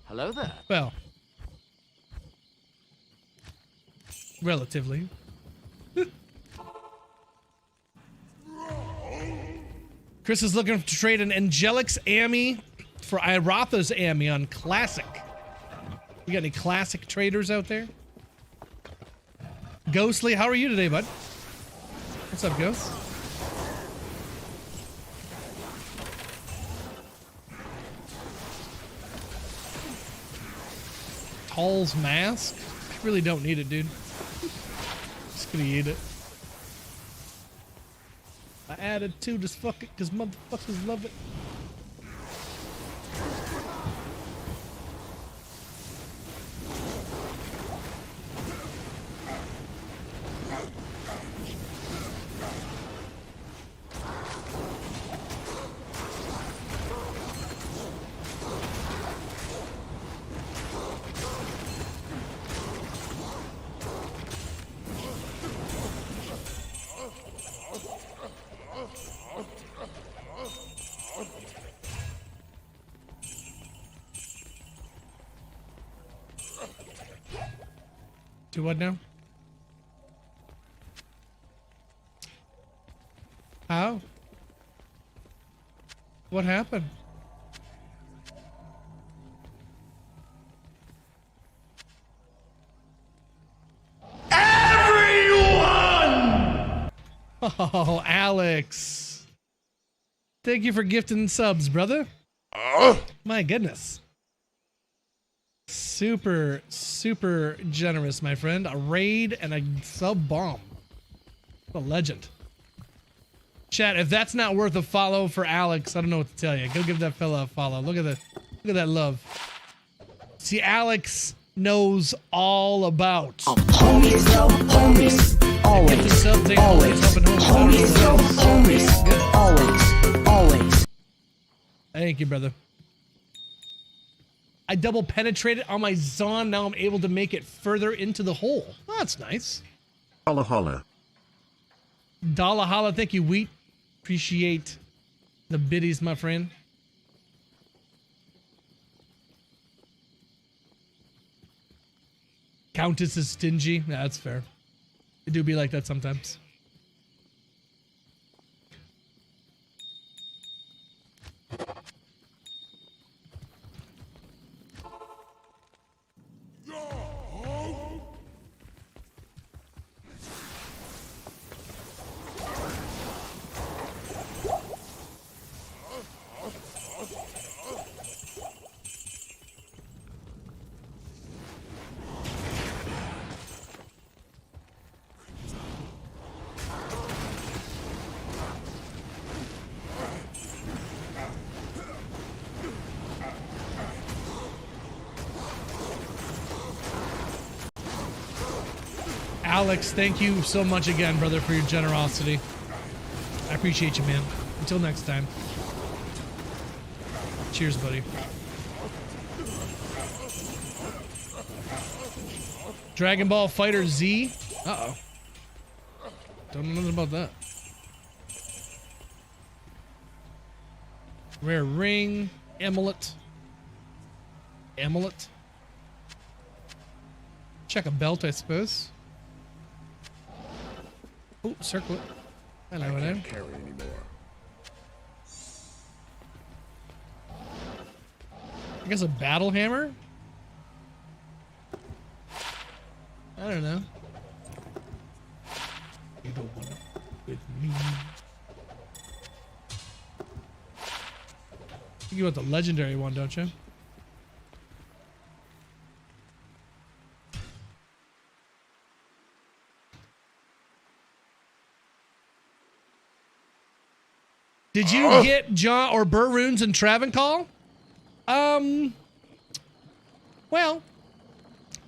Hello there. Well, relatively. Chris is looking to trade an Angelic's Ami for Iratha's Ami on Classic. You got any Classic traders out there? Ghostly, how are you today, bud? What's up, Ghost? Tall's mask? I really don't need it, dude. Just gonna eat it. I added 2, just fuck it, cause motherfuckers love it. Do what now? How? What happened? Everyone! Oh, Alex. Thank you for gifting subs, brother. My goodness. Super, super generous, my friend. A raid and a sub bomb. What a legend. Chat, if that's not worth a follow for Alex, I don't know what to tell you. Go give that fella a follow. Look at that love. See, Alex knows all about. Homies, love, homies, always, Get the sub thing, always, helping homies, love, homies, Good. always, always. Thank you, brother. I double penetrated on my Zon. Now I'm able to make it further into the hole. Oh, that's nice. Holla holla. Dalla holla. Thank you, Wheat. Appreciate the biddies, my friend. Countess is stingy. Yeah, that's fair. It do be like that sometimes. Alex, thank you so much again, brother, for your generosity. I appreciate you, man. Until next time. Cheers, buddy. Dragon Ball Fighter Z? Uh-oh. Don't know nothing about that. Rare ring. Amulet. Amulet. Check a belt, I suppose. Oh, circlet. Hello, I hello. can't carry anymore. I guess a battle hammer? I don't know. You don't want to with me. You want the legendary one, don't you? Did you get John or Burr runes in Travancore? Well,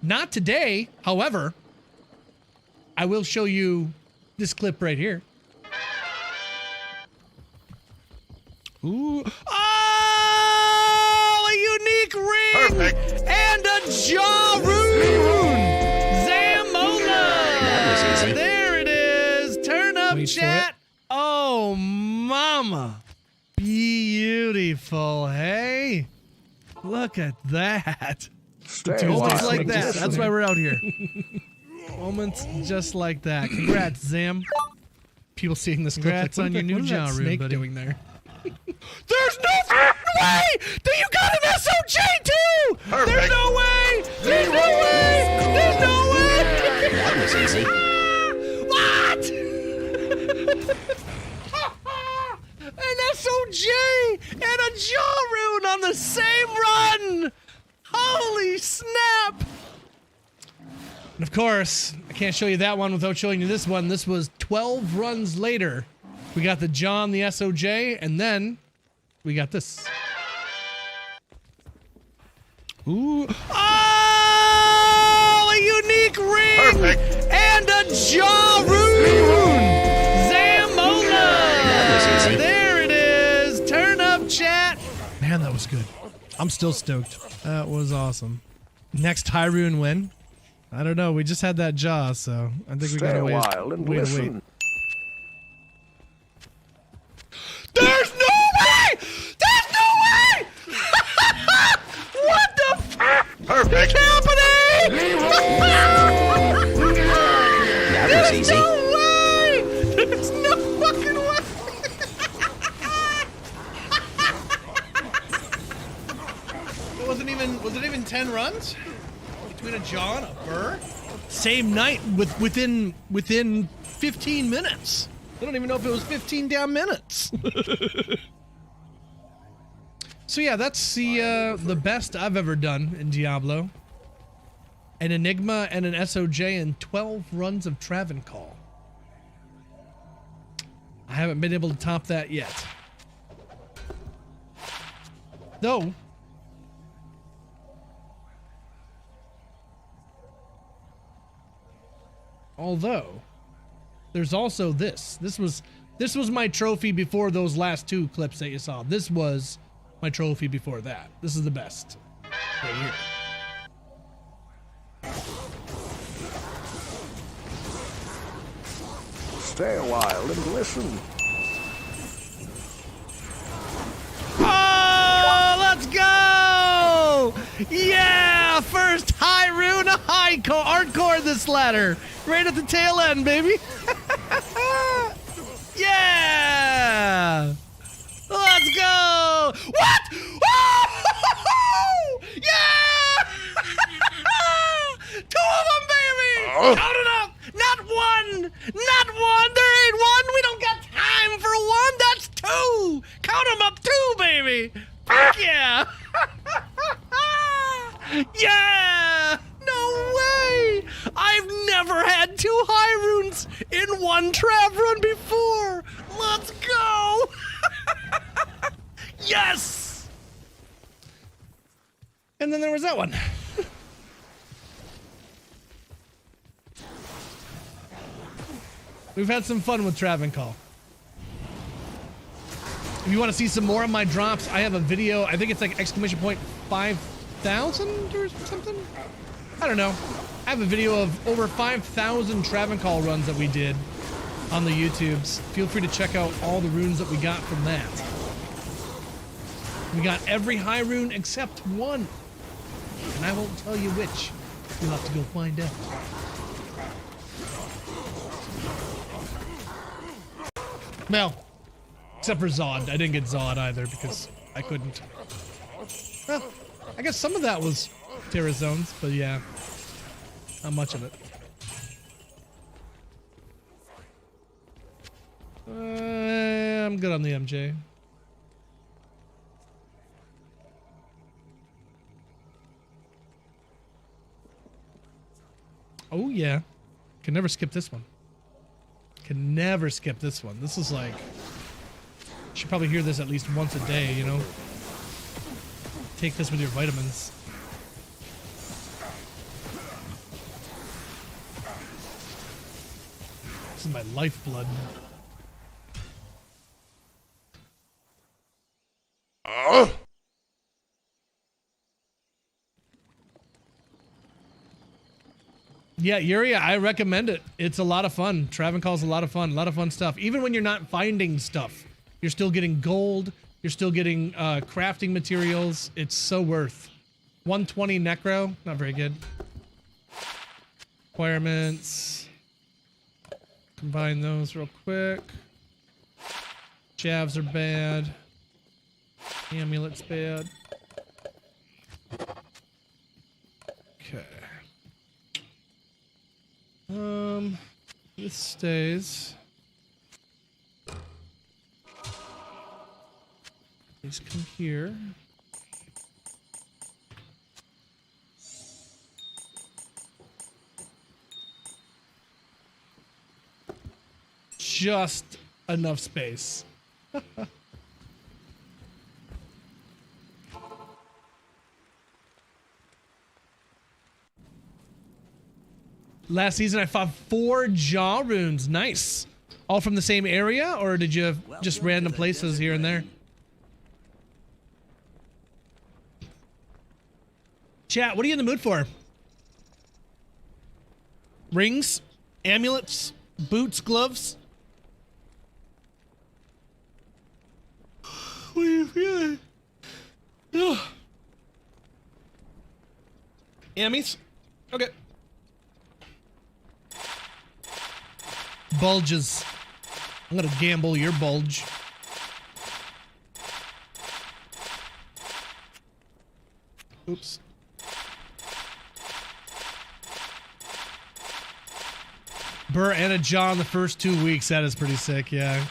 not today. However, I will show you this clip right here. Ooh. Oh, a unique ring! Perfect. And a jaw rune! Zamola! That was easy. There it is! Turn up, Wait for chat! Oh, mama! Beautiful, hey? Look at that. Moments like that. That's why we're out here. Moments just like that. Congrats, Zam. People seeing this. Congrats on your new jaw rune, buddy. doing there? There's no way that you got an SOJ too! There's no way! There's no way! There's no way! That was easy. What? An SOJ and a jaw rune on the same run! Holy snap! And of course, I can't show you that one without showing you this one. This was 12 runs later. We got the jaw and the SOJ, and then we got this. Ooh. Oh! A unique ring! Perfect. And a jaw rune! Zamola! That was easy. There it is! Turn up, chat! Man, that was good. I'm still stoked. That was awesome. Next high rune win? I don't know. We just had that jaw, so I think we gotta wait. Wait. There's no way! There's no way! What the fuck Perfect. is happening? That was There's easy. no way! There's no fucking way! Was it even 10 runs? Between a jaw and a burr? Same night within 15 minutes. I don't even know if it was 15 damn minutes. So yeah, that's the best I've ever done in Diablo. An Enigma and an SOJ and 12 runs of Travancore. I haven't been able to top that yet. Though, although, there's also this. This was my trophy before those last two clips that you saw. This was my trophy before that. This is the best. Right here. Stay a while and listen. Oh, let's go! Yeah, first high rune, a hardcore this ladder. Right at the tail end, baby. Yeah! Let's go! What? Oh! Yeah! Two of them, baby! Count it up! Not one! Not one! There ain't one! We don't got time for one! That's two! Count them up, two, baby! Fuck yeah! Yeah! No way! I've never had two high runes in one Trav run before! Let's go! Yes! And then there was that one. We've had some fun with Travancore. If you want to see some more of my drops, I have a video. I think it's like exclamation point 5,000 or something. I don't know. I have a video of over 5,000 Travancore runs that we did on the YouTubes. Feel free to check out all the runes that we got from that. We got every high rune except one. And I won't tell you which. You'll have to go find out. Well, except for Zod. I didn't get Zod either because I couldn't. Well, I guess some of that was terror zones, but yeah, not much of it. I'm good on the MJ. Oh yeah, can never skip this one. Can never skip this one. This is like, should probably hear this at least once a day, you know? Take this with your vitamins. This is my lifeblood. Yeah, Yuri, I recommend it. It's a lot of fun. Travencall's a lot of fun stuff. Even when you're not finding stuff, you're still getting gold. You're still getting crafting materials. It's so worth. 120 Necro, not very good. Requirements. Combine those real quick. Javs are bad. Amulet's bad. Okay. This stays. These come here. Just enough space. Last season, I fought 4 jaw runes. Nice. All from the same area, or did you just random places here and there? Chat, what are you in the mood for? Rings? Amulets? Boots? Gloves? What are you feeling? Ammies? Okay. Bulges. I'm gonna gamble your bulge. Oops. Burr and a jaw in the first 2 weeks. That is pretty sick, yeah.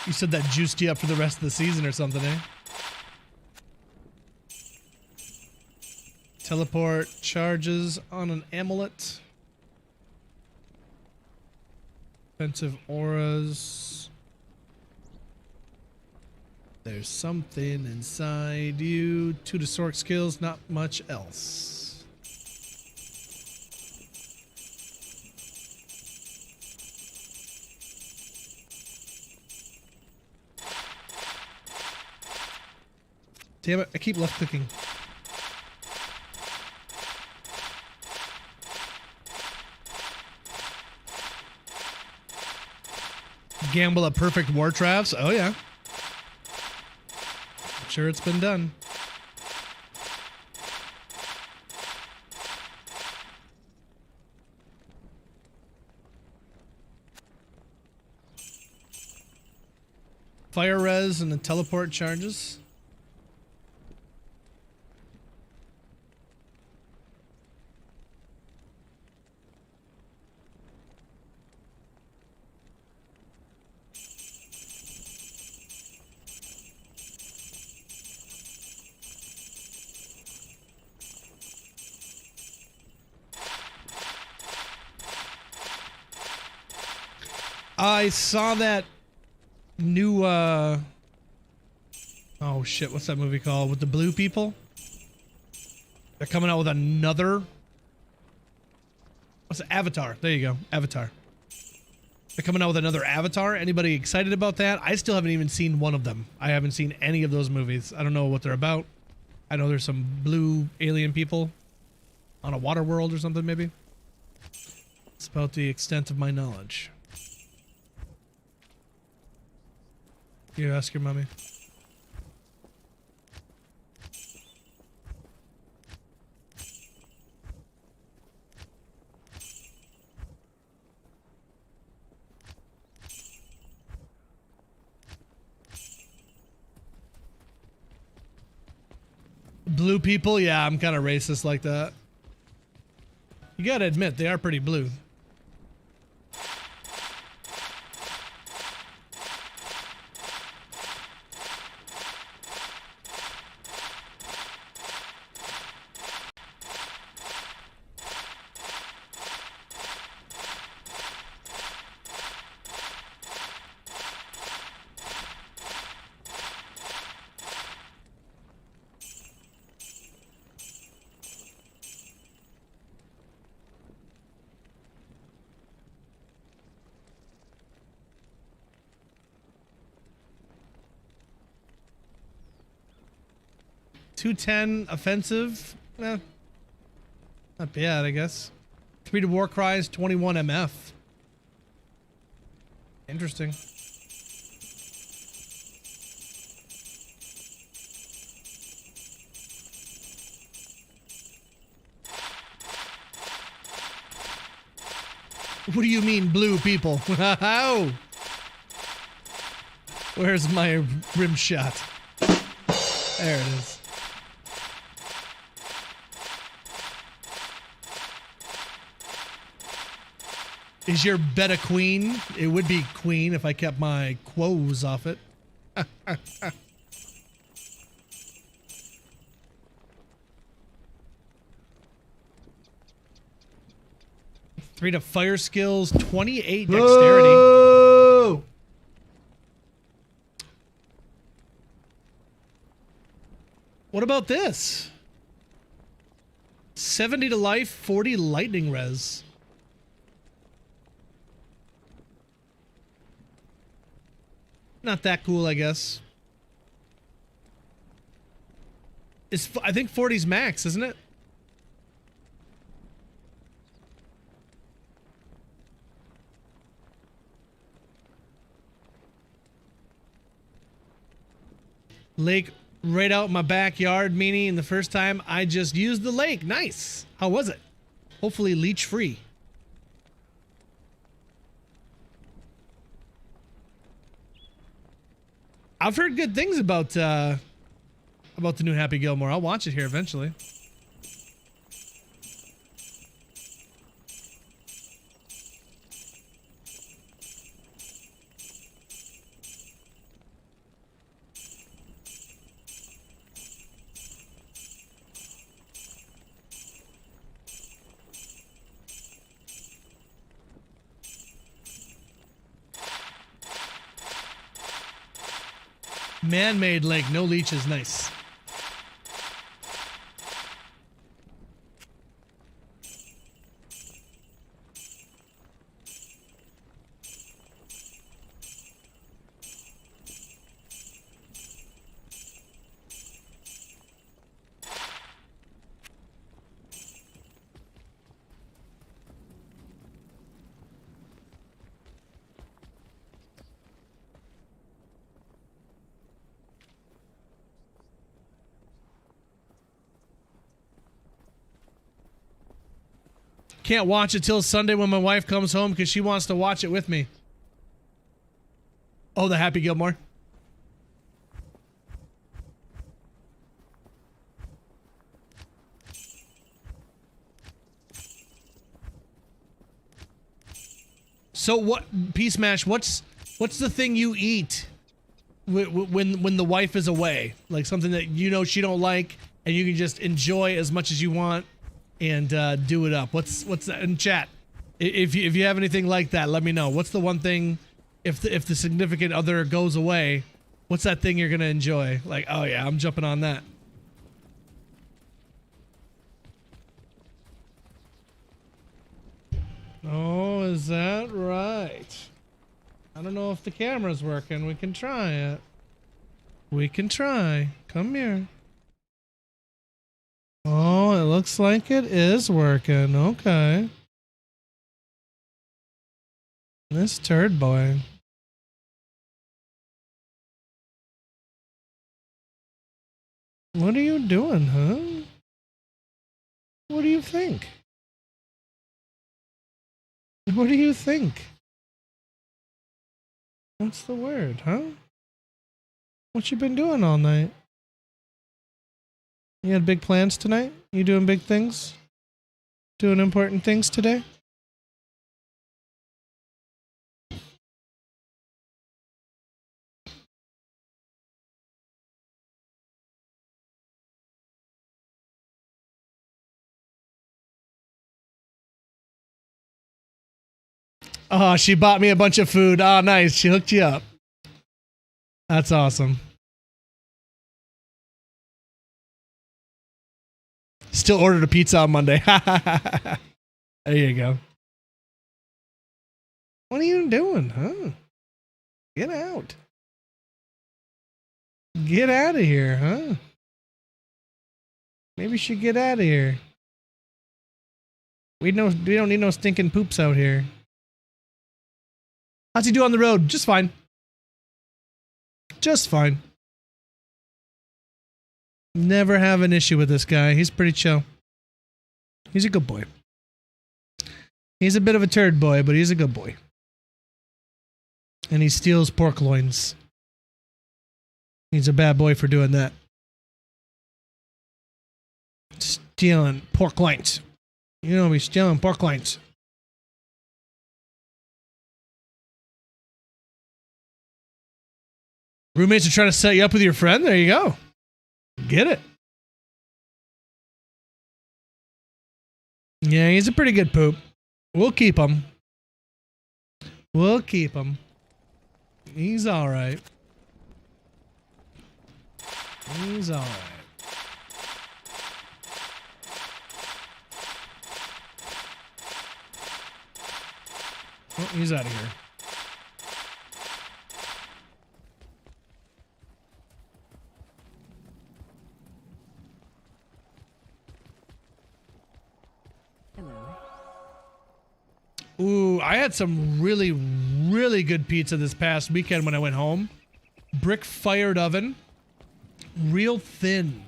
You said that juiced you up for the rest of the season or something, eh? Teleport charges on an amulet. Defensive auras. There's something inside you. 2 to Sork skills, not much else. Damn it, I keep left clicking. Gamble a perfect war travs? Oh yeah. I'm sure it's been done. Fire res and the teleport charges. I saw that new, oh shit, what's that movie called? With the blue people? They're coming out with another... What's it? Avatar. There you go. Avatar. They're coming out with another Avatar. Anybody excited about that? I still haven't even seen one of them. I haven't seen any of those movies. I don't know what they're about. I know there's some blue alien people on a water world or something, maybe. It's about the extent of my knowledge. You ask your mommy. Blue people? Yeah, I'm kind of racist like that. You gotta admit, they are pretty blue. .210 offensive. Eh, not bad, I guess. 3 to war cries, 21 MF. Interesting. What do you mean, blue people? How? Where's my rim shot? There it is. Is your bet a queen? It would be queen if I kept my quos off it. 3 to fire skills, 28 dexterity. Whoa! What about this? 70 to life, 40 lightning res. Not that cool, I guess. I think 40's max, isn't it? Lake right out my backyard, meaning the first time I just used the lake. Nice. How was it? Hopefully leech free. I've heard good things about the new Happy Gilmore. I'll watch it here eventually. Man-made lake, no leeches, nice. Can't watch it till Sunday when my wife comes home because she wants to watch it with me. Oh, the Happy Gilmore. So what, Peace Mash, what's the thing you eat when the wife is away? Like something that you know she don't like and you can just enjoy as much as you want and do it up. What's that in chat? If you have anything like that, let me know. What's the one thing if the significant other goes away, what's that thing you're gonna enjoy? Like, oh yeah, I'm jumping on that. Oh, is that right? I don't know if the camera's working. We can try it. We can try. Come here. Oh, it looks like it is working. Okay. This turd boy. What are you doing, huh? What do you think? What do you think? What's the word, huh? What you been doing all night? You had big plans tonight? You doing big things? Doing important things today? Oh, she bought me a bunch of food. Oh, nice. She hooked you up. That's awesome. Still ordered a pizza on Monday. There you go. What are you doing, huh? Get out. Get out of here, huh? Maybe you should get out of here. We don't need no stinking poops out here. How's he do on the road? Just fine. Just fine. Never have an issue with this guy. He's pretty chill. He's a good boy. He's a bit of a turd boy, but he's a good boy. And he steals pork loins. He's a bad boy for doing that. Stealing pork loins. You know, he's stealing pork loins. Roommates are trying to set you up with your friend? There you go. Get it. Yeah, he's a pretty good poop. We'll keep him. We'll keep him. He's all right. He's all right. Oh, he's out of here. Ooh, I had some really, really good pizza this past weekend when I went home. Brick fired oven. Real thin.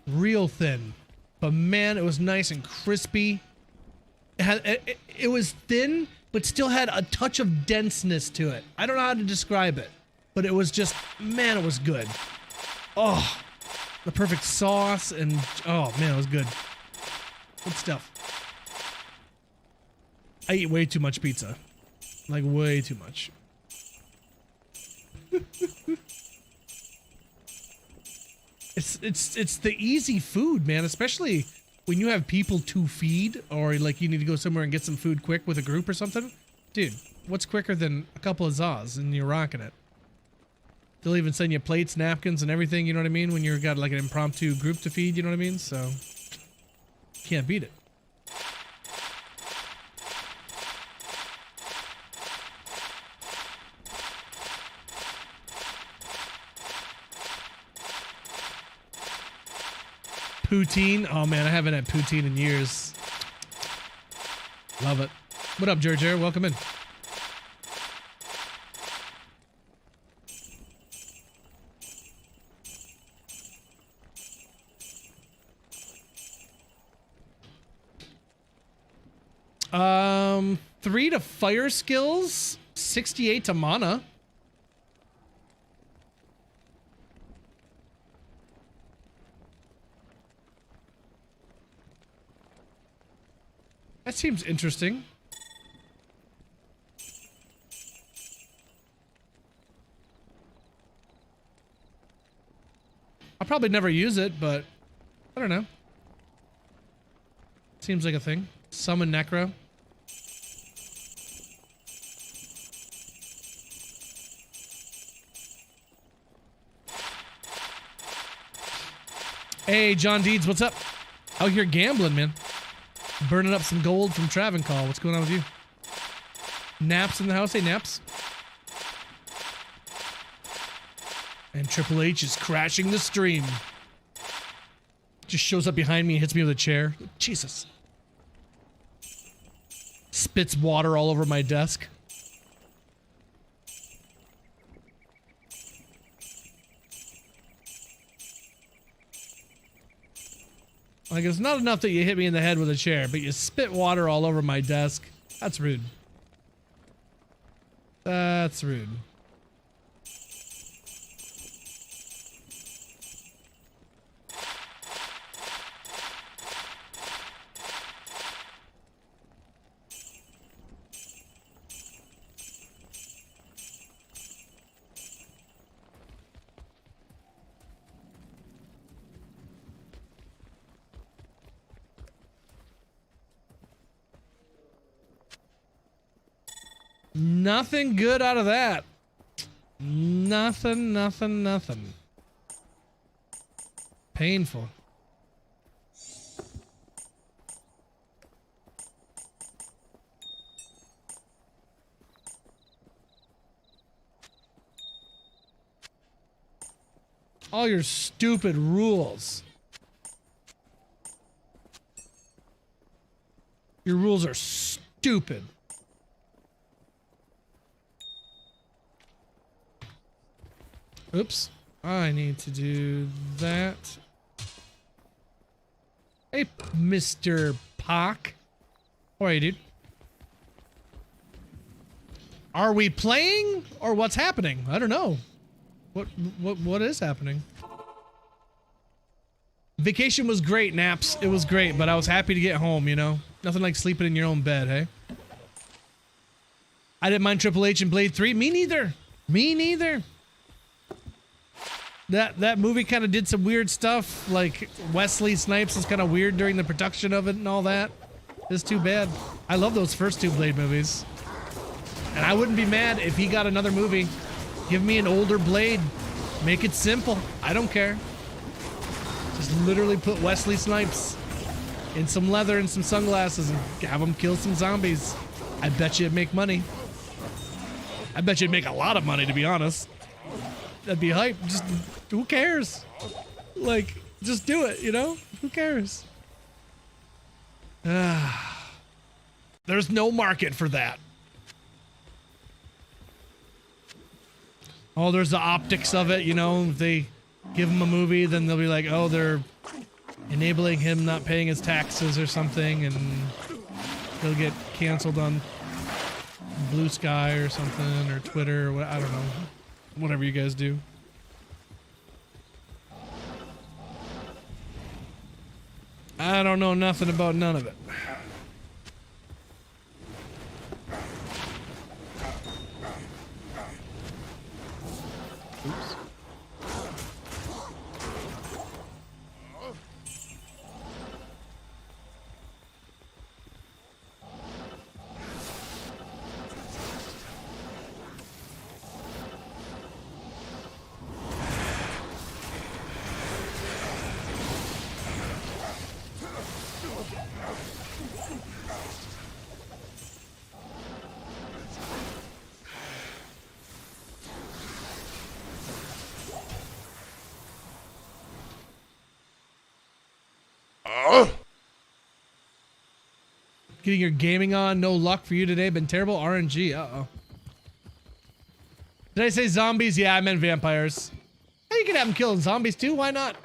Real thin. But man, it was nice and crispy. It was thin, but still had a touch of denseness to it. I don't know how to describe it. But it was just, man, it was good. Oh, the perfect sauce and, oh man, it was good. Good stuff. I eat way too much pizza. Like, way too much. It's the easy food, man. Especially when you have people to feed, or like you need to go somewhere and get some food quick with a group or something. Dude, what's quicker than a couple of Zaws and you're rocking it? They'll even send you plates, napkins, and everything, you know what I mean? When you've got like an impromptu group to feed, you know what I mean? So, can't beat it. Poutine. Oh man, I haven't had poutine in years. Love it. What up, Georgia? Welcome in. Um, 3 to fire skills, 68 to mana. That seems interesting. I'll probably never use it, but I don't know. Seems like a thing. Summon Necro. Hey, John Deeds, what's up? Out here gambling, man. Burning up some gold from Travancore. What's going on with you? Naps in the house? Hey, Naps. And Triple H is crashing the stream. Just shows up behind me and hits me with a chair. Jesus. Spits water all over my desk. Like, it's not enough that you hit me in the head with a chair, but you spit water all over my desk. That's rude. That's rude. Nothing good out of that. Nothing. Painful. All your stupid rules. Your rules are stupid. Oops. I need to do that. Hey, Mr. Pock. How are you, dude? Are we playing or what's happening? I don't know. What is happening? Vacation was great, Naps. It was great, but I was happy to get home, you know? Nothing like sleeping in your own bed, hey? I didn't mind Triple H and Blade 3. Me neither. Me neither. That movie kind of did some weird stuff, like Wesley Snipes is kind of weird during the production of it and all that. It's too bad. I love those first two Blade movies. And I wouldn't be mad if he got another movie. Give me an older Blade. Make it simple. I don't care. Just literally put Wesley Snipes in some leather and some sunglasses and have him kill some zombies. I bet you it'd make money. I bet you it'd make a lot of money, to be honest. That'd be hype. Just, who cares? Like, just do it, you know? Who cares? There's no market for that. Oh, there's the optics of it, you know? If they give him a movie, then they'll be like, oh, they're enabling him not paying his taxes or something, and he'll get canceled on Blue Sky or something, or Twitter, or what, I don't know. Whatever you guys do. I don't know nothing about none of it. Oops. Getting your gaming on, no luck for you today. Been terrible RNG. Uh-oh. Did I say zombies? Yeah, I meant vampires. Hey, you can have them killing zombies too. Why not?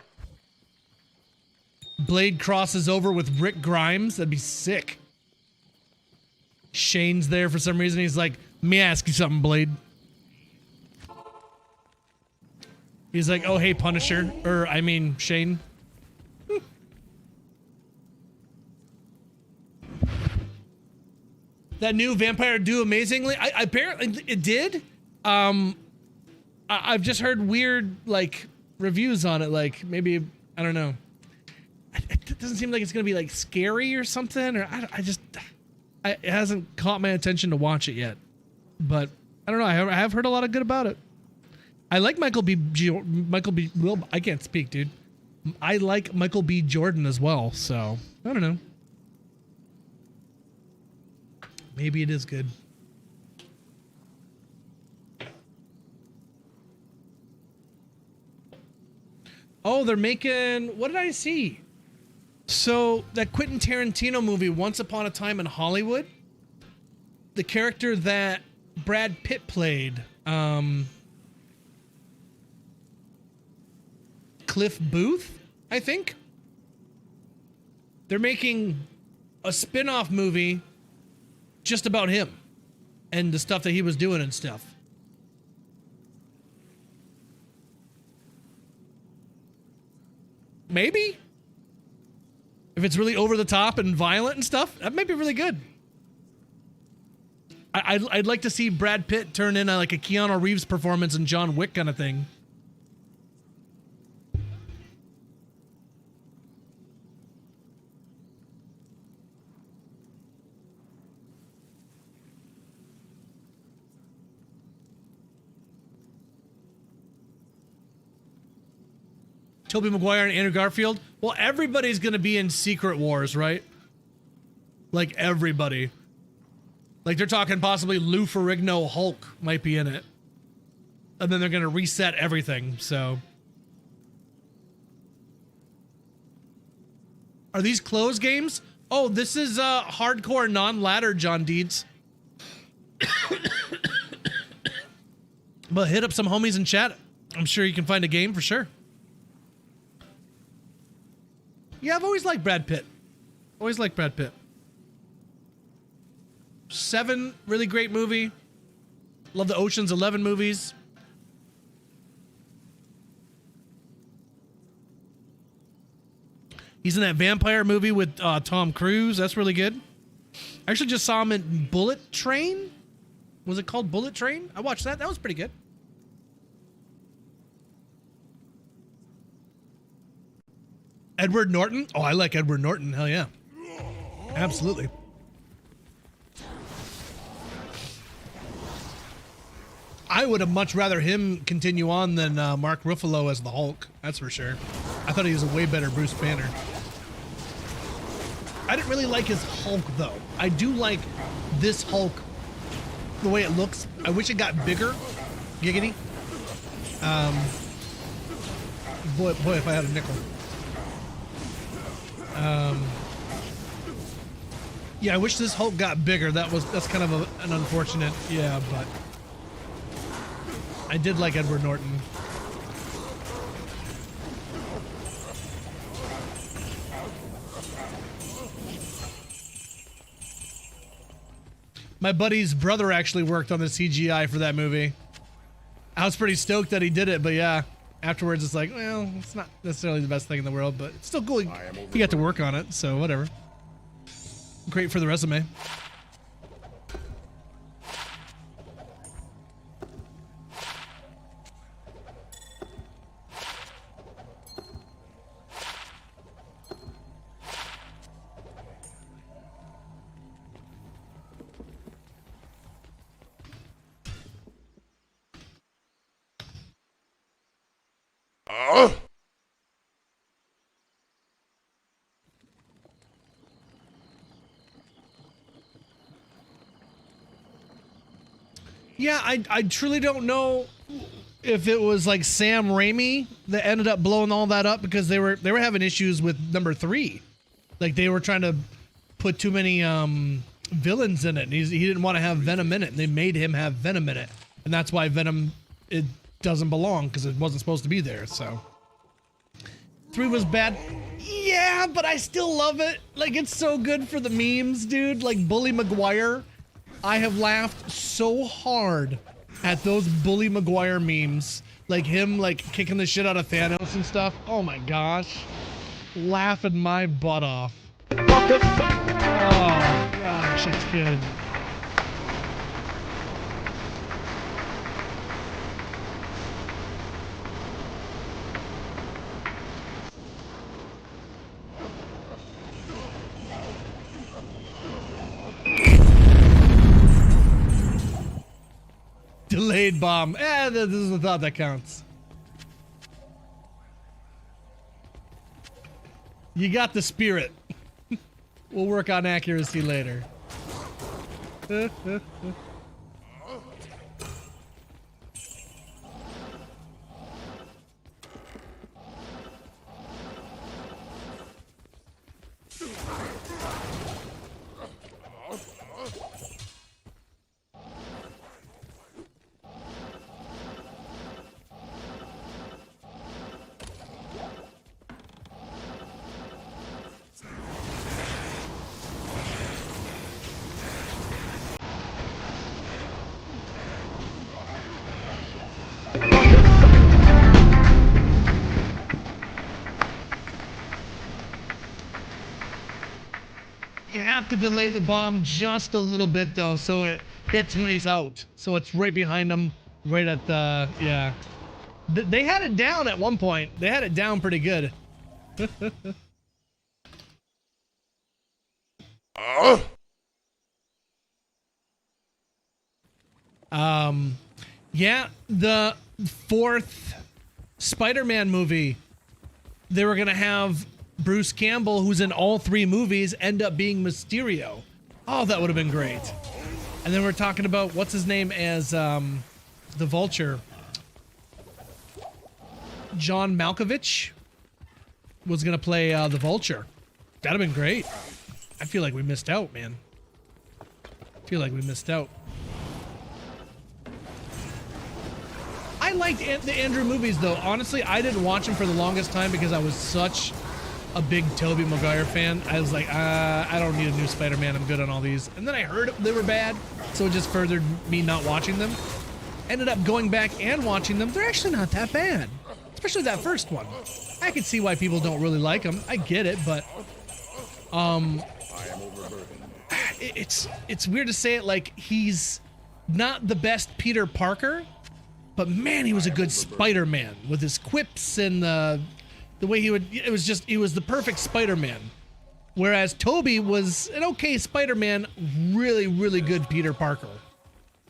Blade crosses over with Rick Grimes. That'd be sick. Shane's there for some reason. He's like, let me ask you something, Blade. He's like, oh, hey, Punisher. Or, I mean, Shane. That new vampire do amazingly. I apparently it did. I've just heard weird like reviews on it. Like maybe I don't know. It doesn't seem like it's gonna be like scary or something. Or it hasn't caught my attention to watch it yet. But I don't know. I have heard a lot of good about it. I like Michael B. Well, I can't speak, dude. I like Michael B. Jordan as well. So I don't know. Maybe it is good. Oh, they're making... What did I see? So, that Quentin Tarantino movie, Once Upon a Time in Hollywood, the character that Brad Pitt played, Cliff Booth, I think? They're making a spin-off movie just about him and the stuff that he was doing and stuff. Maybe if it's really over the top and violent and stuff, that might be really good. I'd like to see Brad Pitt turn in like a Keanu Reeves performance in John Wick kind of thing. Tobey Maguire and Andrew Garfield. Well, everybody's gonna be in Secret Wars, right? Like everybody. Like they're talking possibly Lou Ferrigno Hulk might be in it. And then they're gonna reset everything, so. Are these closed games? Oh, this is hardcore non-ladder, John Deeds. But hit up some homies in chat. I'm sure you can find a game for sure. Yeah, I've always liked Brad Pitt. Always liked Brad Pitt. 7, really great movie. Love the Ocean's 11 movies. He's in that vampire movie with Tom Cruise. That's really good. I actually just saw him in Bullet Train. Was it called Bullet Train? I watched that. That was pretty good. Edward Norton? Oh, I like Edward Norton. Hell yeah. Absolutely. I would have much rather him continue on than Mark Ruffalo as the Hulk. That's for sure. I thought he was a way better Bruce Banner. I didn't really like his Hulk, though. I do like this Hulk, the way it looks. I wish it got bigger. Giggity. Boy, if I had a nickel. Yeah, I wish this Hulk got bigger. That's kind of an unfortunate, yeah, but I did like Edward Norton. My buddy's brother actually worked on the CGI for that movie. I was pretty stoked that he did it, but yeah, afterwards it's like, well, it's not necessarily the best thing in the world, but it's still cool. He got to work on it, so whatever. Great for the resume. Yeah, I truly don't know if it was like Sam Raimi that ended up blowing all that up, because they were having issues with number 3. Like they were trying to put too many villains in it, and he didn't want to have Venom in it, and they made him have Venom in it, and that's why Venom, it doesn't belong, because it wasn't supposed to be there. So 3 was bad. Yeah, but I still love it. Like, it's so good for the memes, dude. Like Bully Maguire. I have laughed so hard at those Bully Maguire memes. Like him, like, kicking the shit out of Thanos and stuff. Oh my gosh. Laughing my butt off. Oh gosh, that's good. Delayed bomb. This is the thought that counts. You got the spirit. We'll work on accuracy later. You have to delay the bomb just a little bit though, so it hits when he's out. So it's right behind him, right at the, yeah. They had it down at one point. They had it down pretty good. Yeah, the 4th Spider-Man movie they were gonna have Bruce Campbell, who's in all 3 movies, end up being Mysterio. Oh, that would have been great. And then we're talking about what's his name as the Vulture. John Malkovich was gonna play the Vulture. That'd have been great. I feel like we missed out, man. I feel like we missed out. I liked the Andrew movies, though. Honestly, I didn't watch them for the longest time because I was such a big Tobey Maguire fan. I was like, I don't need a new Spider-Man. I'm good on all these. And then I heard they were bad, so it just furthered me not watching them. Ended up going back and watching them. They're actually not that bad, especially that first one. I can see why people don't really like them. I get it, but it's weird to say it. Like, he's not the best Peter Parker, but man, he was a good Spider-Man with his quips and the way he was the perfect Spider-Man. Whereas Tobey was an okay Spider-Man, really, really good Peter Parker.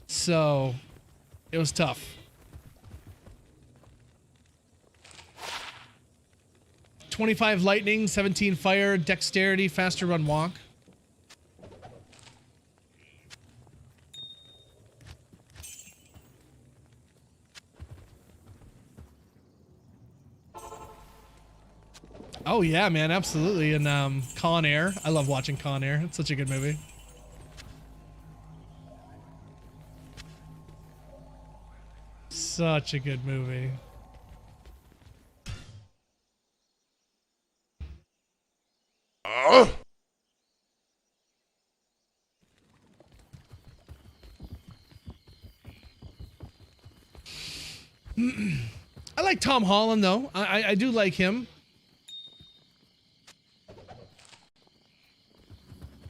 So it was tough. "25 lightning, 17 fire, dexterity, faster run walk." Oh yeah, man, absolutely. And Con Air. I love watching Con Air. It's such a good movie. Such a good movie. I like Tom Holland, though. I do like him.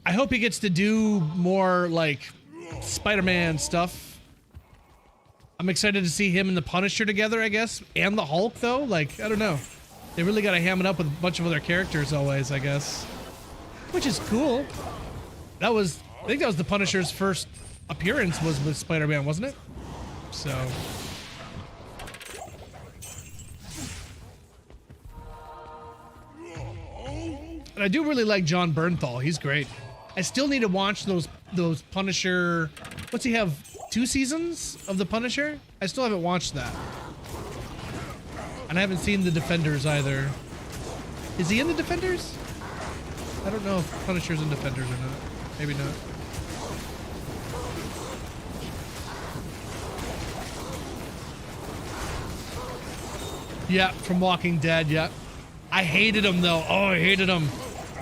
I hope he gets to do more, like, Spider-Man stuff. I'm excited to see him and the Punisher together, I guess. And the Hulk, though. Like, I don't know. They really got to ham it up with a bunch of other characters always, I guess. Which is cool. I think that was the Punisher's first appearance was with Spider-Man, wasn't it? So... And I do really like John Bernthal. He's great. I still need to watch those Punisher... What's he have? 2 seasons of the Punisher? I still haven't watched that. And I haven't seen the Defenders either. Is he in the Defenders? I don't know if Punisher's in Defenders or not. Maybe not. Yeah, from Walking Dead, yeah. I hated him though. Oh, I hated him.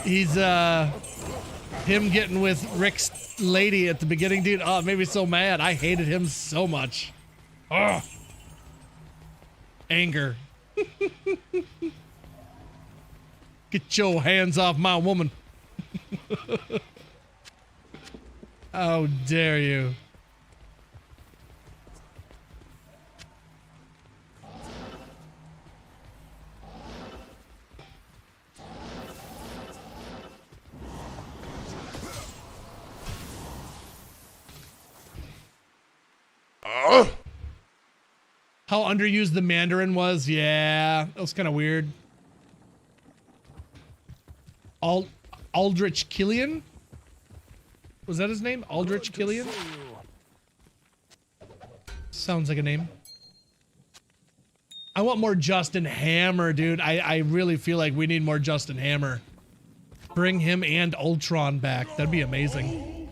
He's him getting with Rick's lady at the beginning, dude. Oh, it made me so mad. I hated him so much. Oh. Anger. Get your hands off my woman. How dare you? How underused the Mandarin was? Yeah, that was kind of weird. Aldrich Killian? Was that his name? Aldrich Killian? Sounds like a name. I want more Justin Hammer, dude. I really feel like we need more Justin Hammer. Bring him and Ultron back. That'd be amazing.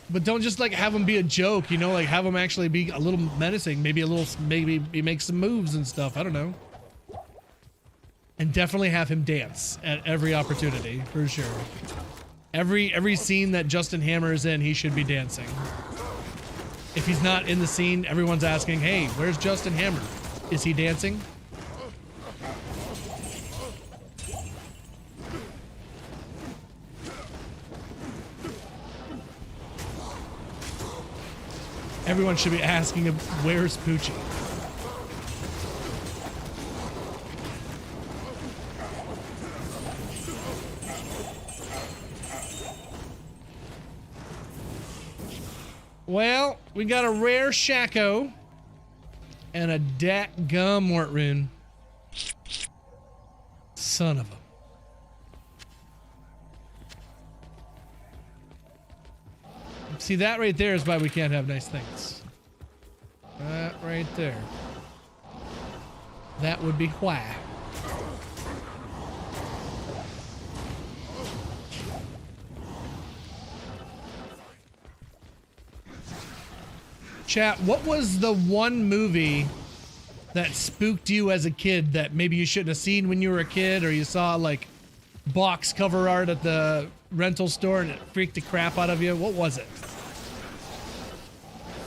But don't just like have him be a joke, you know, like have him actually be a little menacing, maybe he makes some moves and stuff. I don't know. And definitely have him dance at every opportunity, for sure. Every scene that Justin Hammer is in, he should be dancing. If he's not in the scene, everyone's asking, hey, where's Justin Hammer? Is he dancing? Everyone should be asking him, where's Poochie? Well, we got a rare Shaco. And a dat-gum wart rune. Son of a. See, that right there is why we can't have nice things. That right there. That would be why. Chat, what was the one movie that spooked you as a kid that maybe you shouldn't have seen when you were a kid, or you saw like box cover art at the rental store and it freaked the crap out of you? What was it?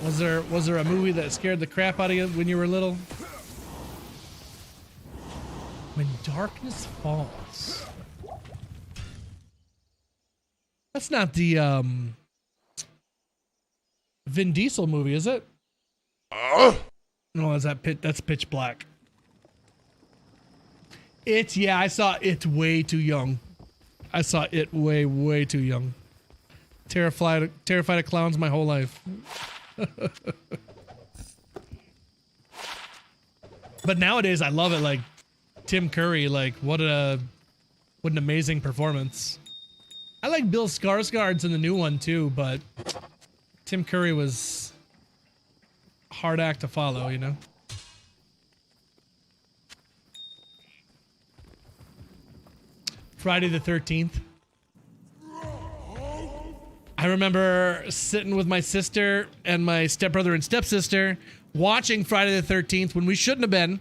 Was there a movie that scared the crap out of you when you were little? When Darkness Falls. That's not the Vin Diesel movie, is it? No, is that that's Pitch Black. Yeah, I saw it way too young. I saw it way too young. Terrified of clowns my whole life. But nowadays I love it. Like Tim Curry, like what an amazing performance. I like Bill Skarsgård's in the new one too, but Tim Curry was a hard act to follow, you know. Friday the 13th. I remember sitting with my sister and my stepbrother and stepsister watching Friday the 13th when we shouldn't have been.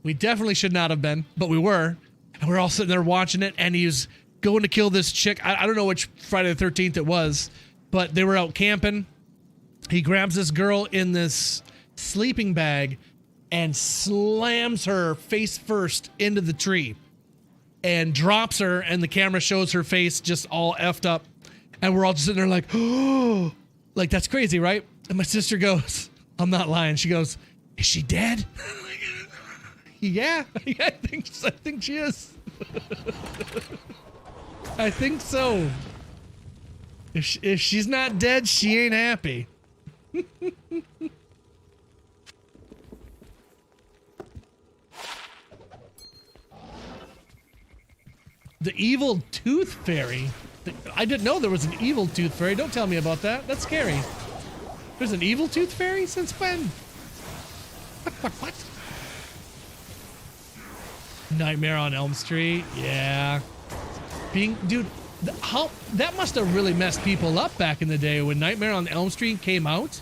We definitely should not have been, but we were. And we're all sitting there watching it, and he was going to kill this chick. I don't know which Friday the 13th it was, but they were out camping. He grabs this girl in this sleeping bag and slams her face first into the tree and drops her, and the camera shows her face just all effed up. And we're all just sitting there like, oh, like that's crazy, right? And my sister goes, I'm not lying. She goes, is she dead? Yeah, I think she is. I think so. If she's not dead, she ain't happy. The evil tooth fairy. I didn't know there was an evil tooth fairy. Don't tell me about that. That's scary. There's an evil tooth fairy? Since when? What? Nightmare on Elm Street? Yeah. Dude, that must have really messed people up back in the day when Nightmare on Elm Street came out.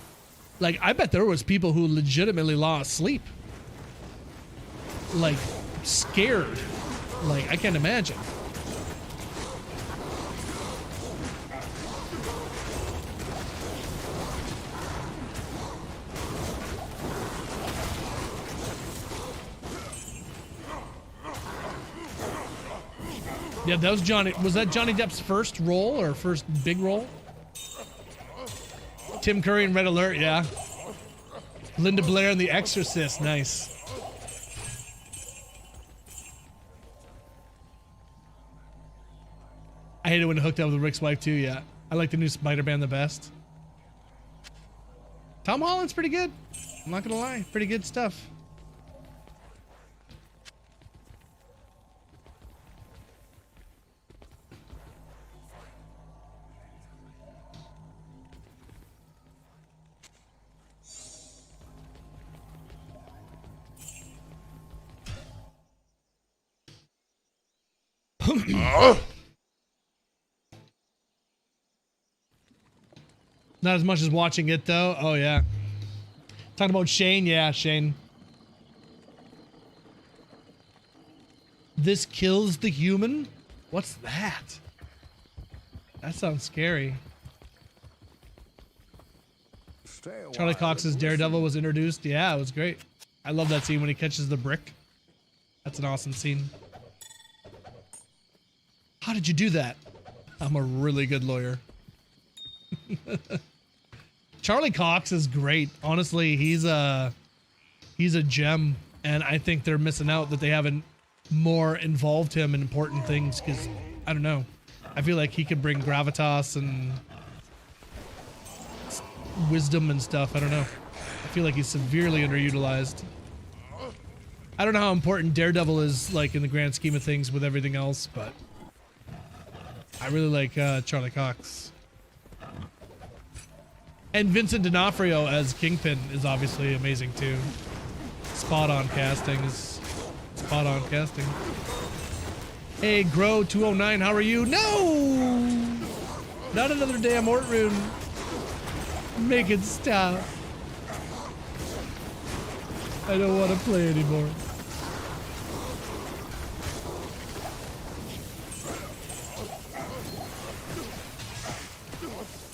Like, I bet there was people who legitimately lost sleep. Like, scared. Like, I can't imagine. Yeah, that was Johnny. Was that Johnny Depp's first role or first big role? Tim Curry in Red Alert, yeah. Linda Blair in The Exorcist, nice. I hate it when it hooked up with Rick's wife too, yeah. I like the new Spider-Man the best. Tom Holland's pretty good. I'm not gonna lie, pretty good stuff. Not as much as watching it though. Oh yeah. Talking about Shane, yeah, Shane. This kills the human? What's that? That sounds scary. Charlie Cox's Daredevil was introduced. Yeah, it was great. I love that scene when he catches the brick. That's an awesome scene. How did you do that? I'm a really good lawyer. Charlie Cox is great. Honestly, he's a gem, and I think they're missing out that they haven't more involved him in important things, because I don't know. I feel like he could bring gravitas and wisdom and stuff. I don't know. feel like he's severely underutilized. I don't know how important Daredevil is, like, in the grand scheme of things with everything else, but I really like Charlie Cox. And Vincent D'Onofrio as Kingpin is obviously amazing too. Spot on casting is spot on casting. Hey, Grow209, how are you? No! Not another damn Ort rune. Make it stop. I don't want to play anymore.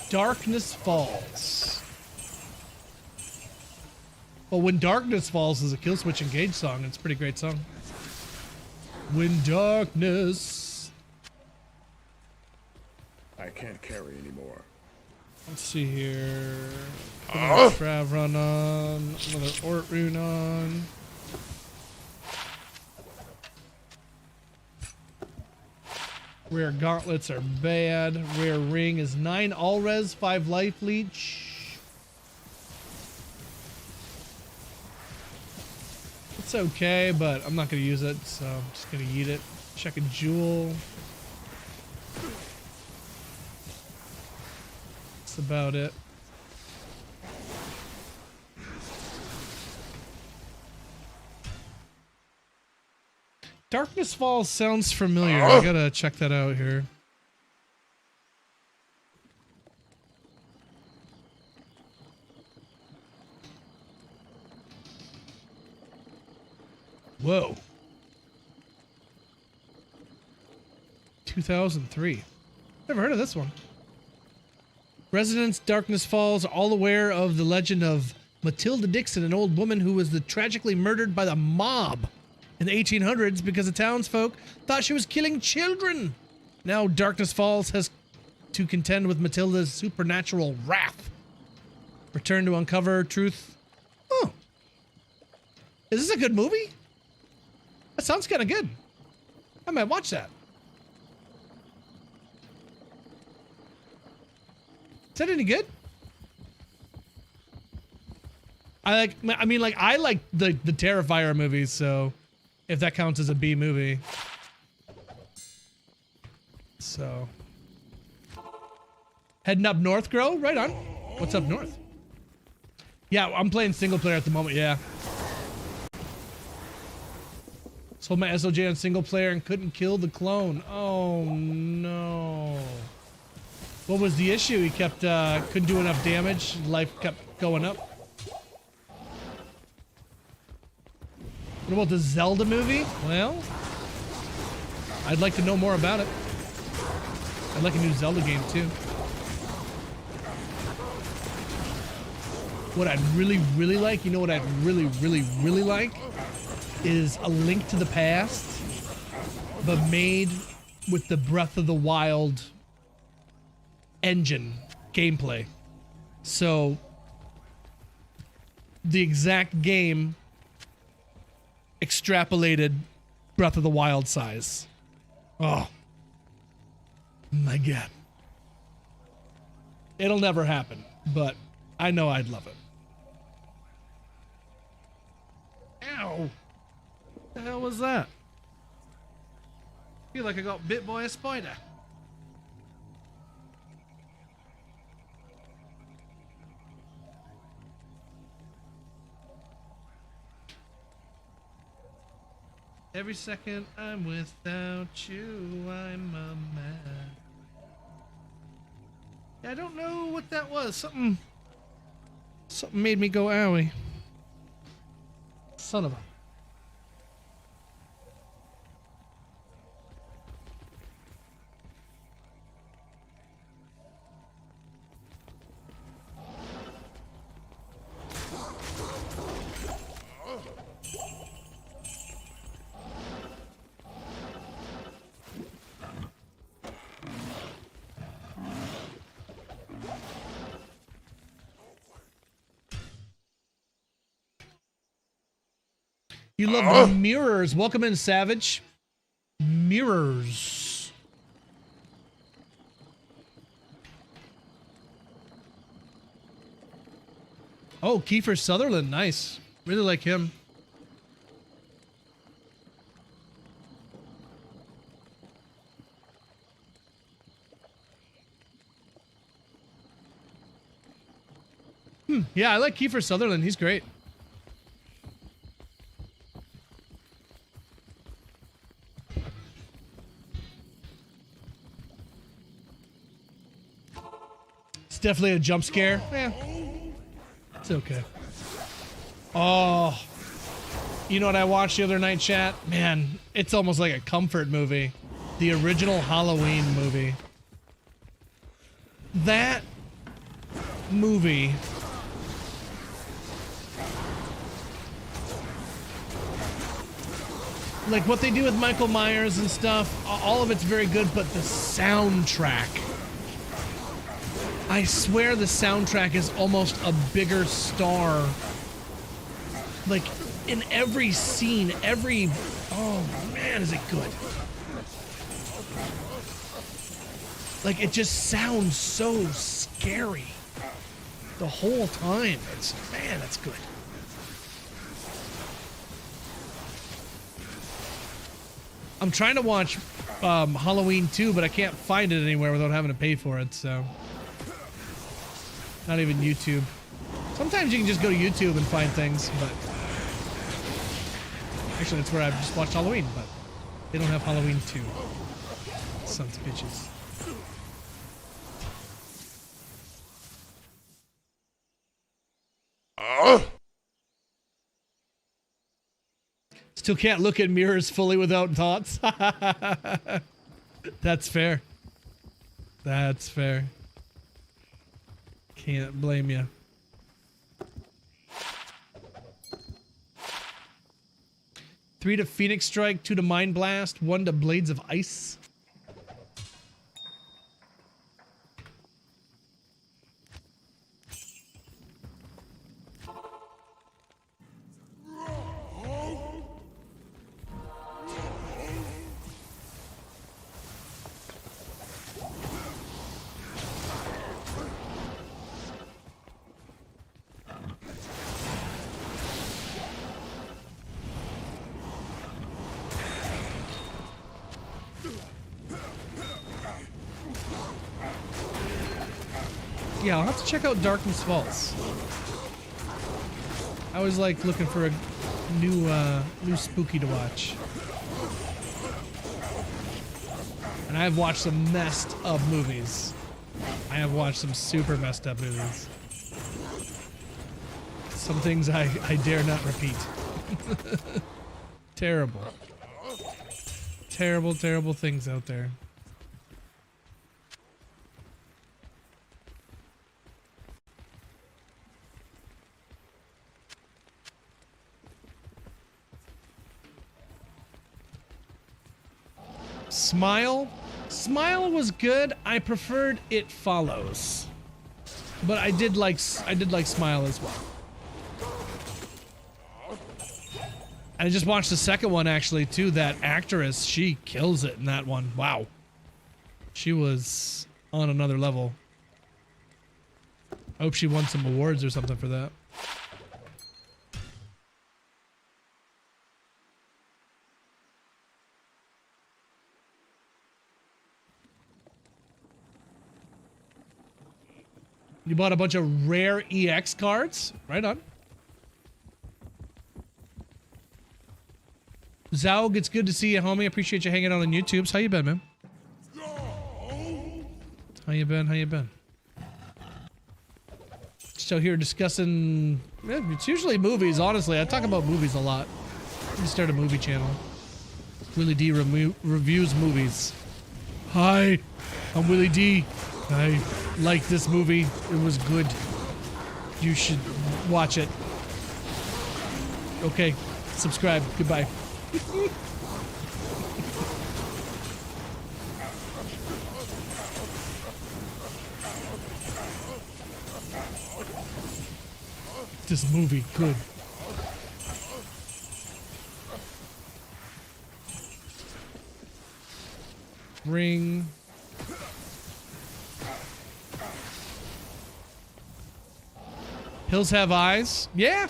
Darkness Falls. Well, When Darkness Falls is a Killswitch Engage song. It's a pretty great song. When darkness. I can't carry anymore. Let's see here. Another Trav run on. Another Ort rune on. Rare gauntlets are bad. Rare ring is 9 all res, 5 life leech. It's okay, but I'm not going to use it, so I'm just going to eat it. Check a jewel. That's about it. Darkness Falls sounds familiar. I gotta check that out here. Whoa. 2003. Never heard of this one. Residents Darkness Falls are all aware of the legend of Matilda Dixon, an old woman who was tragically murdered by the mob in the 1800s because the townsfolk thought she was killing children. Now Darkness Falls has to contend with Matilda's supernatural wrath. Return to uncover truth. Oh. Is this a good movie? That sounds kind of good. I might watch that. Is that any good? I like the Terrifier movies, so if that counts as a B movie. So. Heading up north, Grow? Right on. What's up north? Yeah, I'm playing single player at the moment, yeah. Sold my SOJ on single player and couldn't kill the clone. Oh no. What was the issue? He kept, couldn't do enough damage. Life kept going up. What about the Zelda movie? Well, I'd like to know more about it. I'd like a new Zelda game too. What I'd really, really like, you know what I'd really, really, really like? Is A Link to the Past, but made with the Breath of the Wild engine gameplay. So, the exact game extrapolated Breath of the Wild size. Oh my god. It'll never happen, but I know I'd love it. Ow. What the hell was that? I feel like I got bit by a spider. Every second I'm without you, I'm a man. I don't know what that was. Something made me go owie. Son of a. You love mirrors. Welcome in, Savage. Mirrors. Oh, Kiefer Sutherland. Nice. Really like him. Yeah, I like Kiefer Sutherland. He's great. It's definitely a jump scare. Yeah. It's okay. Oh. You know what I watched the other night, chat? Man, it's almost like a comfort movie. The original Halloween movie. That movie... like what they do with Michael Myers and stuff, all of it's very good, but the soundtrack. I swear the soundtrack is almost a bigger star. Like, in every scene, oh man, is it good. Like, it just sounds so scary the whole time. Man, it's good. I'm trying to watch Halloween 2, but I can't find it anywhere without having to pay for it, so. Not even YouTube. Sometimes you can just go to YouTube and find things, but. Actually, that's where I've just watched Halloween, but they don't have Halloween 2. Sons of bitches. Still can't look at mirrors fully without thoughts. That's fair. That's fair. Can't blame you. Three to Phoenix Strike, 2 to Mind Blast, 1 to Blades of Ice. Yeah, I'll have to check out Darkness Falls. I always like looking for a new spooky to watch. And I've watched some messed up movies. I have watched some super messed up movies. Some things I dare not repeat. Terrible. Terrible, terrible things out there. Smile? Smile was good. I preferred It Follows. But I did like Smile as well. I just watched the second one actually too. That actress, she kills it in that one. Wow. She was on another level. I hope she won some awards or something for that. You bought a bunch of rare EX cards? Right on. Zaug, it's good to see you, homie. Appreciate you hanging out on YouTubes. How you been, man? How you been? How you been? Still here discussing... Yeah, it's usually movies, honestly. I talk about movies a lot. Let me start a movie channel. Willie D reviews movies. Hi, I'm Willie D. I like this movie. It was good. You should watch it. Okay, subscribe. Goodbye. This movie good. Ring. Hills Have Eyes. Yeah.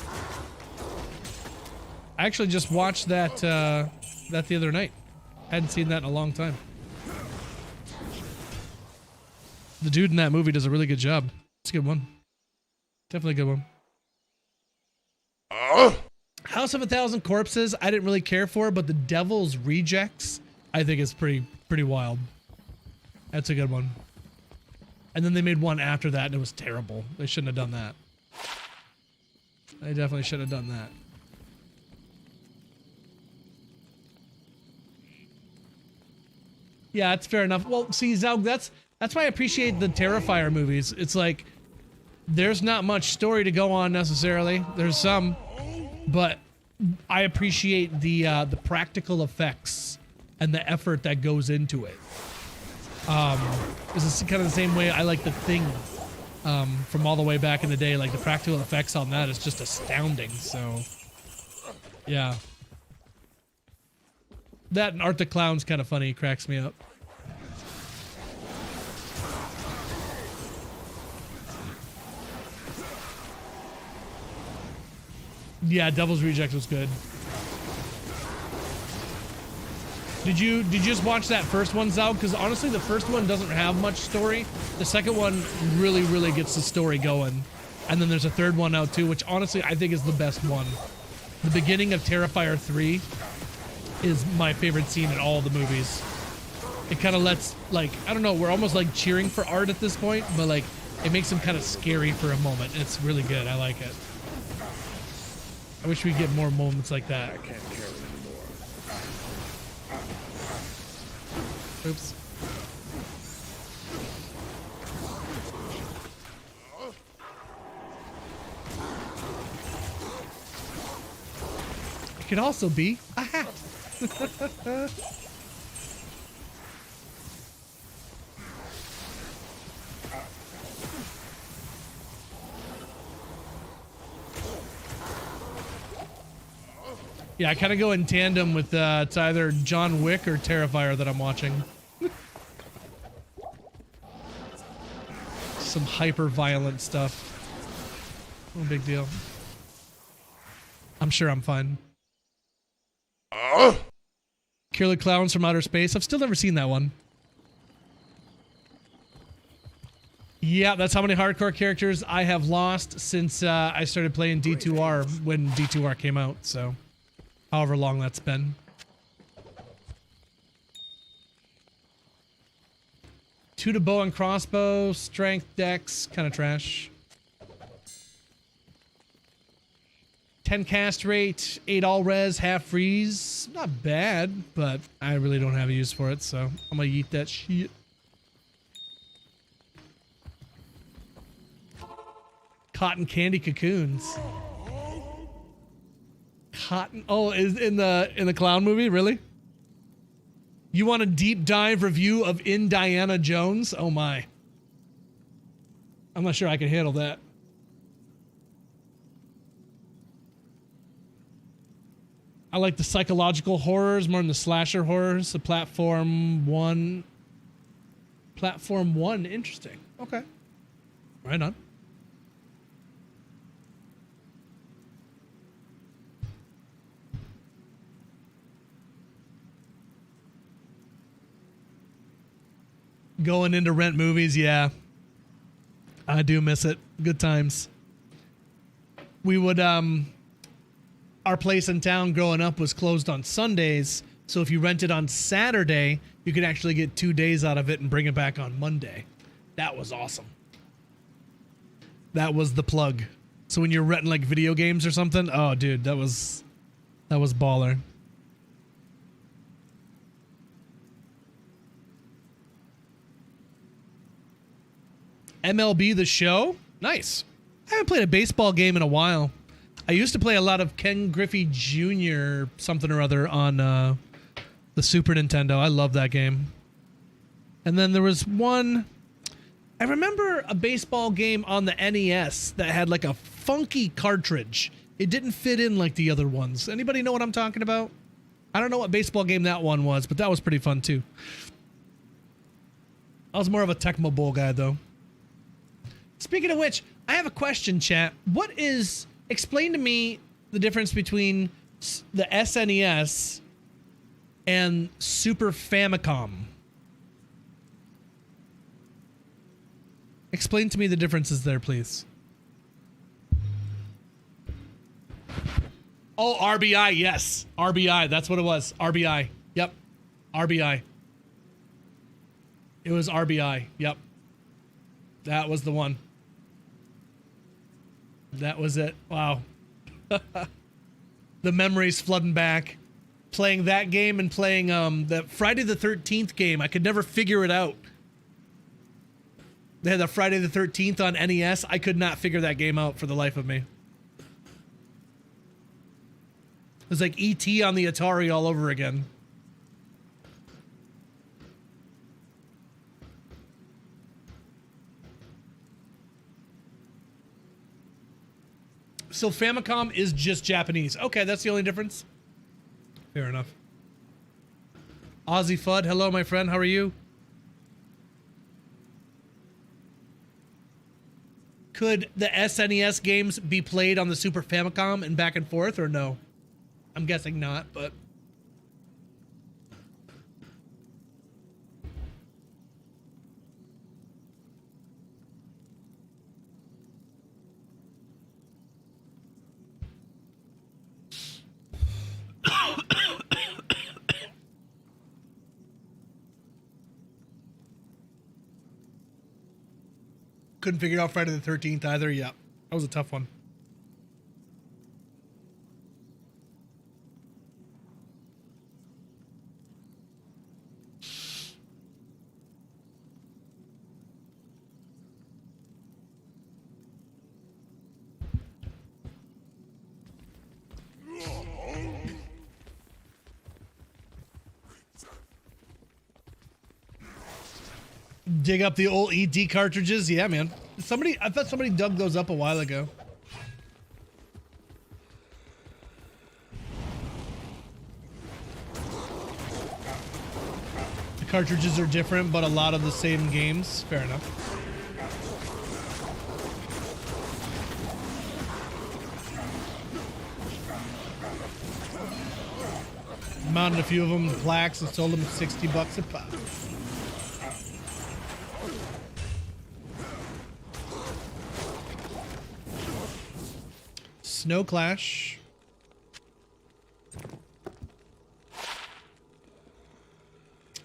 I actually just watched that that the other night. Hadn't seen that in a long time. The dude in that movie does a really good job. It's a good one. Definitely a good one. House of a Thousand Corpses, I didn't really care for, but The Devil's Rejects, I think is pretty wild. That's a good one. And then they made one after that, and it was terrible. They shouldn't have done that. They definitely should have done that. Yeah, it's fair enough. Well, see, Zaug, that's why I appreciate the Terrifier movies. It's like, there's not much story to go on necessarily. There's some, but I appreciate the practical effects and the effort that goes into it. This is kind of the same way I like The Thing from all the way back in the day. Like, the practical effects on that is just astounding. So, yeah. That and Art the Clown's kind of funny. It cracks me up. Yeah, Devil's Reject was good. Did you just watch that first one, Zao? Because honestly, the first one doesn't have much story. The second one really gets the story going. And then there's a third one out too, which honestly I think is the best one. The beginning of Terrifier 3 is my favorite scene in all the movies. It kind of lets, like, I don't know, we're almost like cheering for Art at this point, but like, it makes him kind of scary for a moment. It's really good. I like it. I wish we'd get more moments like that. I can't carry anymore. Oops. It could also be a hat. Yeah, I kind of go in tandem with it's either John Wick or Terrifier that I'm watching. Some hyper violent stuff. No big deal. I'm sure I'm fine. Killer Clowns from Outer Space. I've still never seen that one. Yeah, that's how many hardcore characters I have lost since I started playing D2R when D2R came out, so however long that's been. Two to bow and crossbow, strength, dex, kind of trash. 10 cast rate, 8 all res, half freeze. Not bad, but I really don't have a use for it, so I'm gonna eat that shit. Cotton candy cocoons. Cotton. Oh, is in the clown movie, really? You want a deep dive review of Indiana Jones? Oh my. I'm not sure I can handle that. I like the psychological horrors more than the slasher horrors. The platform one. Platform one, interesting. Okay. Right on. Going into rent movies, yeah. I do miss it. Good times. We would, our place in town growing up was closed on Sundays, so if you rented on Saturday, you could actually get 2 days out of it and bring it back on Monday. That was awesome. That was the plug. So when you're renting like video games or something, oh dude, that was baller. MLB The Show? Nice. I haven't played a baseball game in a while. I used to play a lot of Ken Griffey Jr. something or other on the Super Nintendo. I love that game. And then there was one... I remember a baseball game on the NES that had like a funky cartridge. It didn't fit in like the other ones. Anybody know what I'm talking about? I don't know what baseball game that one was, but that was pretty fun too. I was more of a Tecmo Bowl guy though. Speaking of which, I have a question, chat. Explain to me the difference between the SNES and Super Famicom. Explain to me the differences there, please. Oh, RBI, yes. RBI, that's what it was. RBI. Yep. RBI. It was RBI. Yep. That was the one. That was it. Wow. The memories flooding back. Playing that game and playing the Friday the 13th game. I could never figure it out. They had the Friday the 13th on NES. I could not figure that game out for the life of me. It was like E.T. on the Atari all over again. So Famicom is just Japanese. Okay, that's the only difference. Fair enough. Aussie Fudd, hello my friend, how are you? Could the SNES games be played on the Super Famicom and back and forth, or no? I'm guessing not, but... Couldn't figure out Friday the 13th either. Yeah, that was a tough one. Dig up the old ED cartridges? Yeah, man. I thought somebody dug those up a while ago. The cartridges are different, but a lot of the same games. Fair enough. Mounted a few of them in plaques and sold them at $60 a pop. Snow Clash.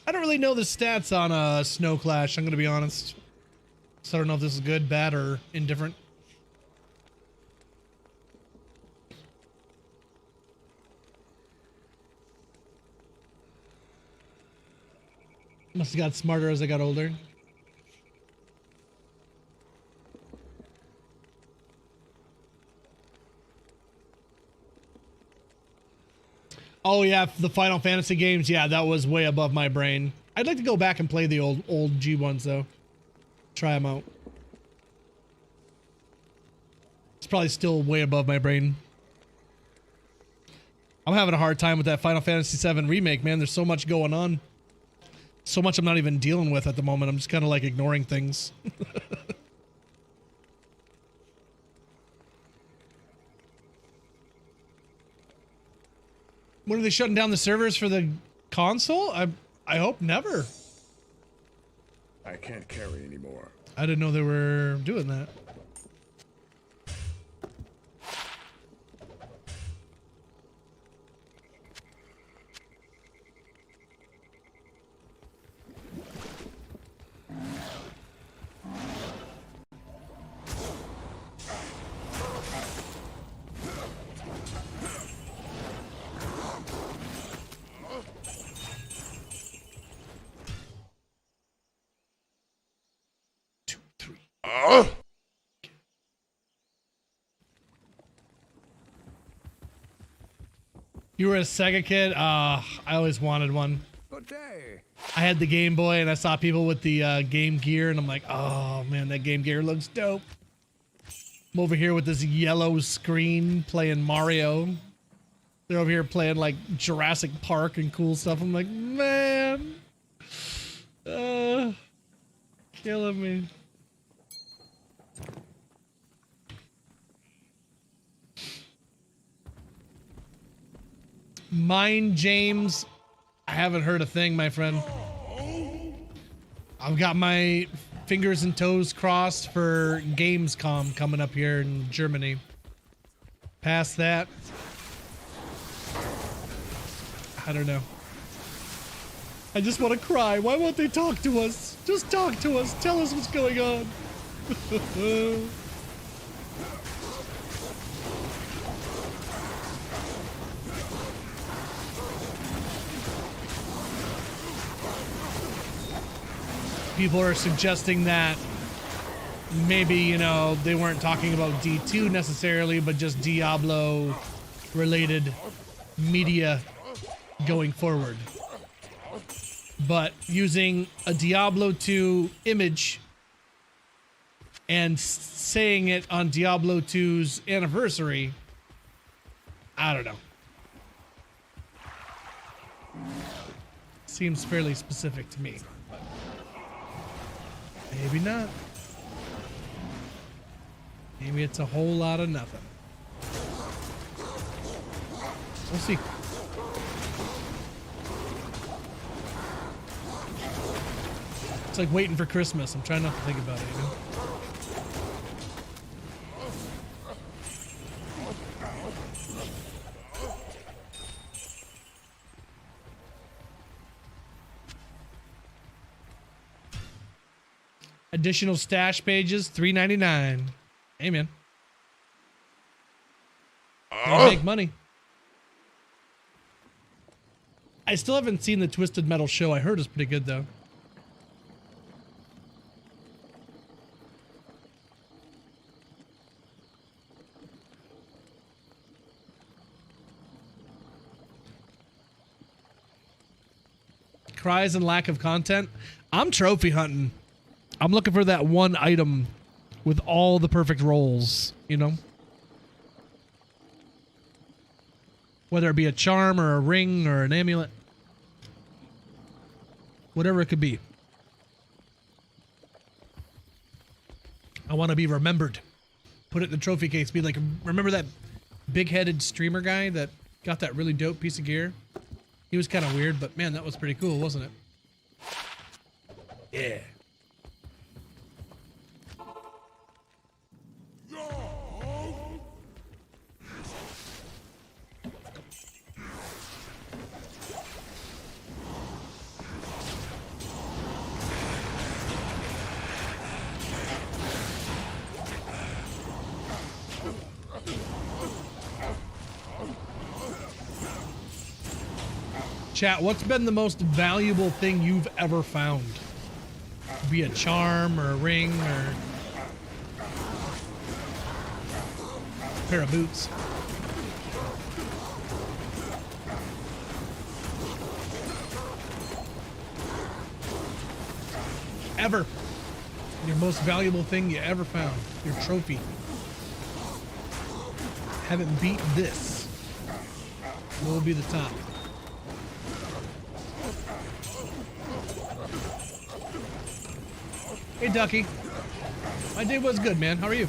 I don't really know the stats on Snow Clash, I'm gonna be honest. So I don't know if this is good, bad, or indifferent. Must have got smarter as I got older. Oh yeah, the Final Fantasy games. Yeah, that was way above my brain. I'd like to go back and play the old G ones though. Try them out. It's probably still way above my brain. I'm having a hard time with that Final Fantasy VII remake, man. There's so much going on. So much I'm not even dealing with at the moment. I'm just kind of like ignoring things. When are they shutting down the servers for the console? I hope never. I can't carry anymore. I didn't know they were doing that. You were a Sega kid? I always wanted one. Good day. I had the Game Boy and I saw people with the Game Gear and I'm like, oh man, that Game Gear looks dope. I'm over here with this yellow screen playing Mario. They're over here playing like Jurassic Park and cool stuff. I'm like, man. Killing me. Mine, James. I haven't heard a thing, my friend. I've got my fingers and toes crossed for Gamescom coming up here in Germany. Past that, I don't know. I just want to cry. Why won't they talk to us? Just talk to us. Tell us what's going on. People are suggesting that maybe, you know, they weren't talking about D2 necessarily, but just Diablo related media going forward. But using a Diablo 2 image and saying it on Diablo 2's anniversary, I don't know. Seems fairly specific to me. Maybe not. Maybe it's a whole lot of nothing. We'll see. It's like waiting for Christmas. I'm trying not to think about it, you know? Additional stash pages, $3.99. Hey, man. Gonna make money. I still haven't seen the Twisted Metal show. I heard it's pretty good, though. Cries and lack of content. I'm trophy hunting. I'm looking for that one item with all the perfect rolls, you know? Whether it be a charm or a ring or an amulet. Whatever it could be. I want to be remembered. Put it in the trophy case. Be like, remember that big-headed streamer guy that got that really dope piece of gear? He was kind of weird, but man, that was pretty cool, wasn't it? Yeah. Chat, what's been the most valuable thing you've ever found? Be a charm or a ring or a pair of boots. Ever. Your most valuable thing you ever found. Your trophy. Haven't beat this. What will be the top? Hey, Ducky. My day was good, man. How are you?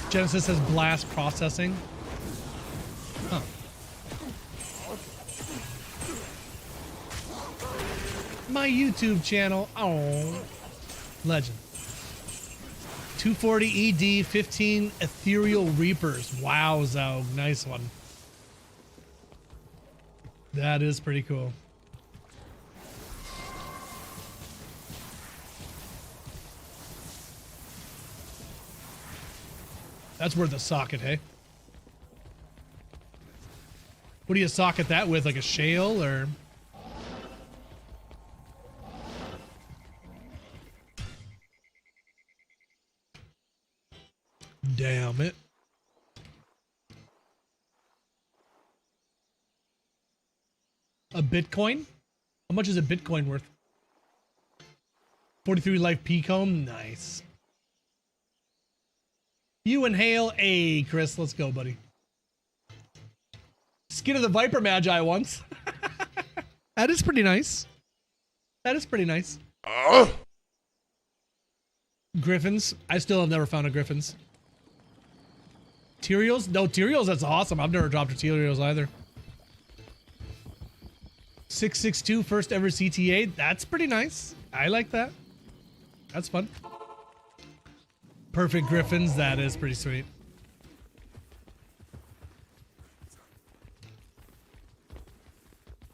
Genesis says blast processing. Huh. My YouTube channel. Oh. Legend. 240 ED, 15 Ethereal Reapers. Wow, Zog. Nice one. That is pretty cool. That's worth a socket, hey? What do you socket that with? Like a shale or? Damn it. A Bitcoin? How much is a Bitcoin worth? 43 life P-comb? Nice. You and Hale. Hey, Chris, let's go, buddy. Skin of the Viper Magi once. That is pretty nice. That is pretty nice. Griffins. I still have never found a Griffins. Tyrios? No, Tyrios, that's awesome. I've never dropped a Tyrios either. 662 first ever CTA. That's pretty nice. I like that. That's fun. Perfect Griffins. That is pretty sweet.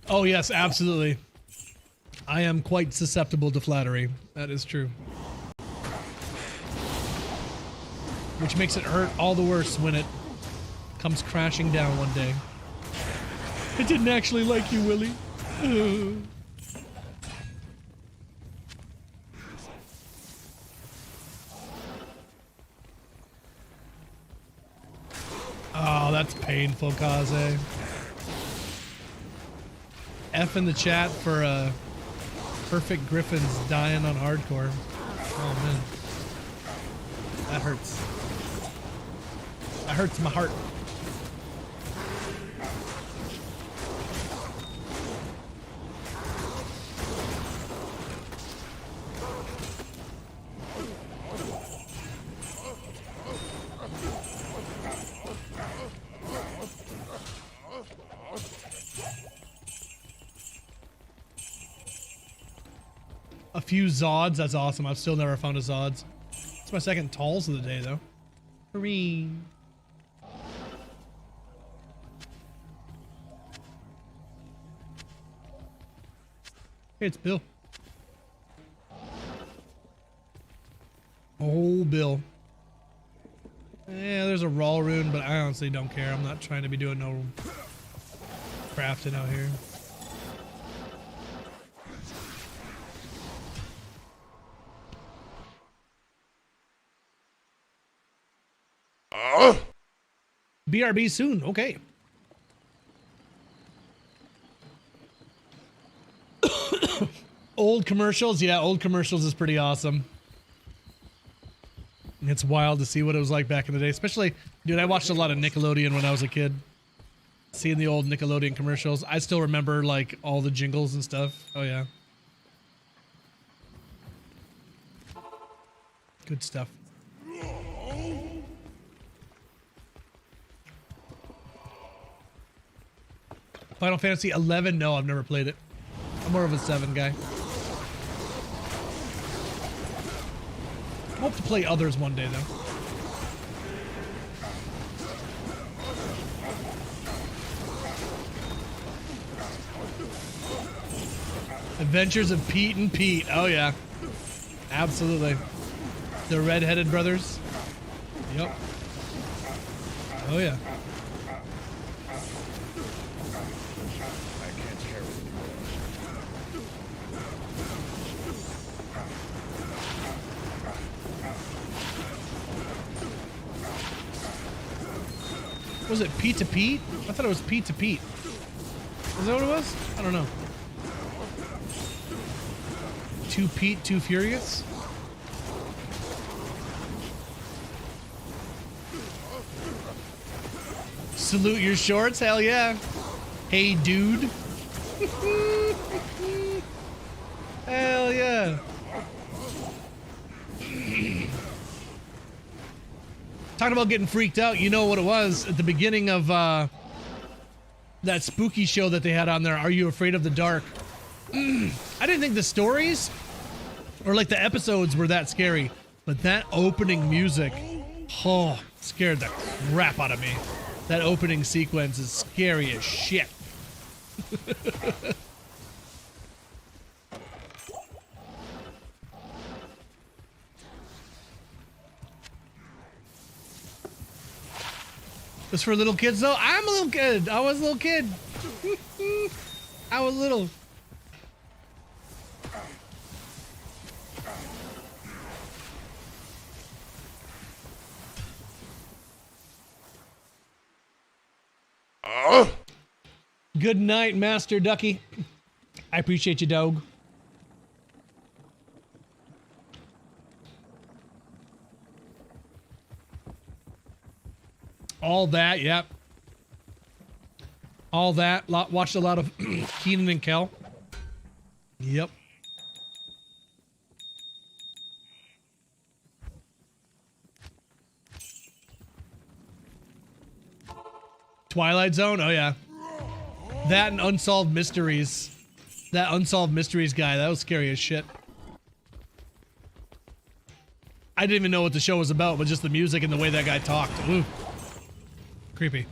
Oh, yes, absolutely. I am quite susceptible to flattery. That is true. Which makes it hurt all the worse when it comes crashing down one day. I didn't actually like you, Willie. Oh, that's painful, Kaze. F in the chat for Perfect Griffins dying on hardcore. Oh man. That hurts. That hurts my heart. A few Zods, that's awesome. I've still never found a Zods. It's my second Talls of the day, though. Hooray. Hey, it's Bill. Oh, Bill. Yeah, there's a raw rune, but I honestly don't care. I'm not trying to be doing no crafting out here. BRB soon. Okay. Old commercials. Yeah, old commercials is pretty awesome. It's wild to see what it was like back in the day. Especially, dude, I watched a lot of Nickelodeon when I was a kid. Seeing the old Nickelodeon commercials. I still remember, like, all the jingles and stuff. Oh, yeah. Good stuff. Final Fantasy 11? No, I've never played it. I'm more of a 7 guy. I hope to play others one day, though. Adventures of Pete and Pete. Oh, yeah. Absolutely. The redheaded brothers. Yep. Oh, yeah. Was it Pete to Pete? I thought it was Pete to Pete. Is that what it was? I don't know. Too Pete, too furious? Salute your shorts? Hell yeah. Hey, dude. Hell yeah. Talking about getting freaked out, you know what it was at the beginning of that spooky show that they had on there, Are You Afraid of the Dark? I didn't think the stories or like the episodes were that scary, but that opening music, oh, scared the crap out of me. That opening sequence is scary as shit. This for little kids though? I'm a little kid. I was a little kid. I was little. Good night, Master Ducky. I appreciate you, dog. All that, yep. All that. Watched a lot of Keenan and Kel. Yep. Twilight Zone? Oh yeah. That and Unsolved Mysteries. That Unsolved Mysteries guy, that was scary as shit. I didn't even know what the show was about, but just the music and the way that guy talked. Ooh. Creepy.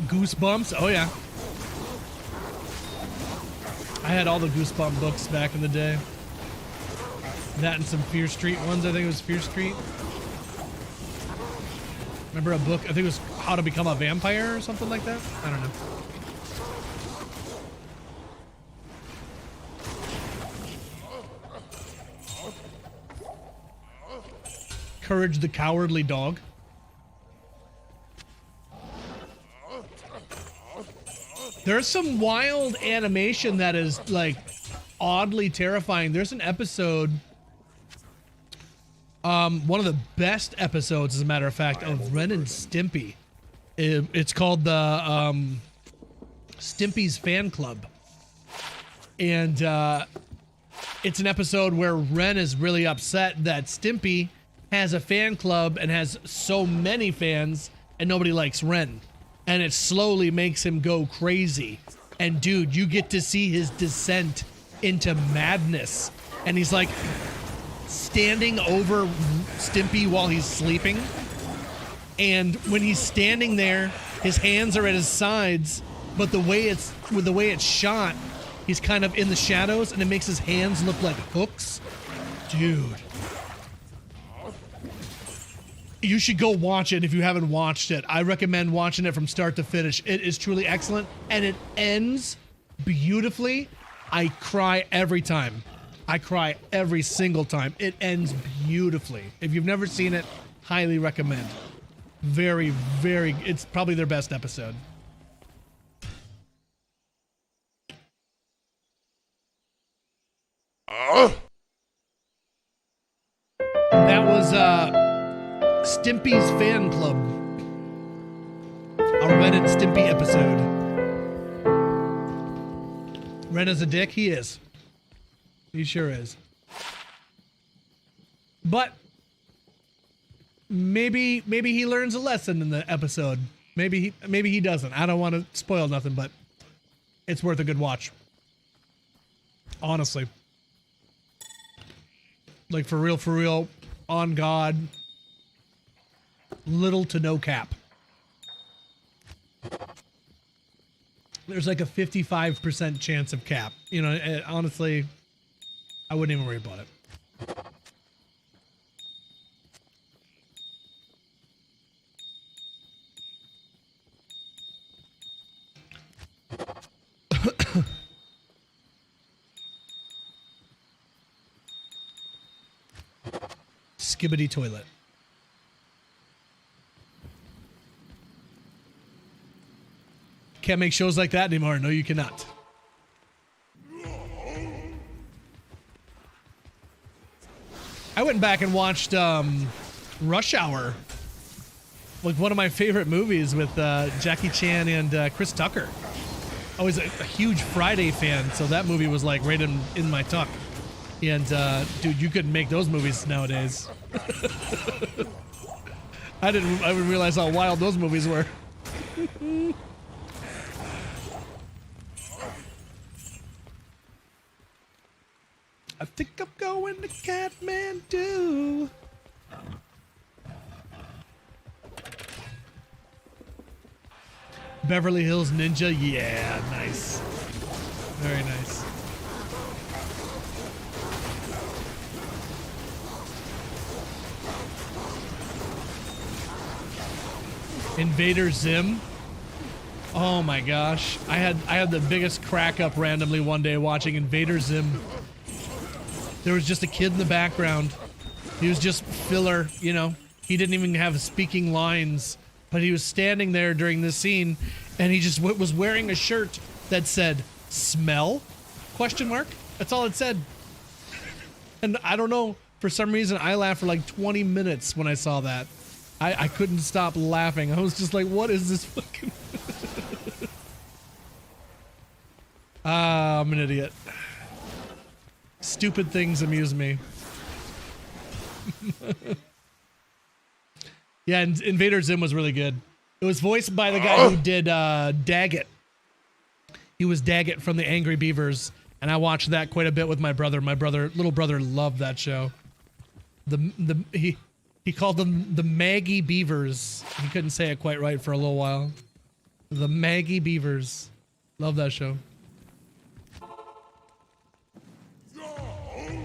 Goosebumps? Oh yeah. I had all the Goosebump books back in the day. That and some Fear Street ones. I think it was Fear Street. Remember a book? I think it was How to Become a Vampire or something like that. I don't know. Courage the Cowardly Dog. There's some wild animation that is like oddly terrifying. There's an episode, one of the best episodes, as a matter of fact, of Ren and Stimpy. It's called the Stimpy's Fan Club, and it's an episode where Ren is really upset that Stimpy has a fan club and has so many fans, and nobody likes Ren. And it slowly makes him go crazy. And dude, you get to see his descent into madness. And he's like standing over Stimpy while he's sleeping. And when he's standing there, his hands are at his sides, but the way it's shot, he's kind of in the shadows and it makes his hands look like hooks. Dude. You should go watch it if you haven't watched it. I recommend watching it from start to finish. It is truly excellent, and it ends beautifully. I cry every time. I cry every single time. It ends beautifully. If you've never seen it, highly recommend. Very, very, it's probably their best episode. That was, Stimpy's Fan Club. A Ren and Stimpy episode. Ren is a dick? He is. He sure is. But maybe he learns a lesson in the episode. Maybe he doesn't. I don't want to spoil nothing, but it's worth a good watch. Honestly. Like for real, on God. Little to no cap. There's like a 55% chance of cap. You know, honestly, I wouldn't even worry about it. Skibbity toilet. Can't make shows like that anymore. No, you cannot. I went back and watched Rush Hour. Like one of my favorite movies with Jackie Chan and Chris Tucker. I was a huge Friday fan, so that movie was like right in my tuck. And dude, you couldn't make those movies nowadays. I didn't realize how wild those movies were. I think I'm going to Kathmandu. Beverly Hills Ninja, yeah, nice. Very nice. Invader Zim. Oh my gosh. I had the biggest crack up randomly one day watching Invader Zim. There was just a kid in the background. He was just filler, you know. He didn't even have speaking lines, but he was standing there during this scene, and he just was wearing a shirt that said, "Smell?" Question mark. That's all it said. And I don't know, for some reason, I laughed for like 20 minutes when I saw that. I couldn't stop laughing. I was just like, what is this fucking... I'm an idiot. Stupid things amuse me. Yeah, Invader Zim was really good. It was voiced by the guy who did Daggett. He was Daggett from the Angry Beavers, and I watched that quite a bit with my brother. My little brother loved that show. He called them the Maggie Beavers. He couldn't say it quite right for a little while. The Maggie Beavers. Love that show.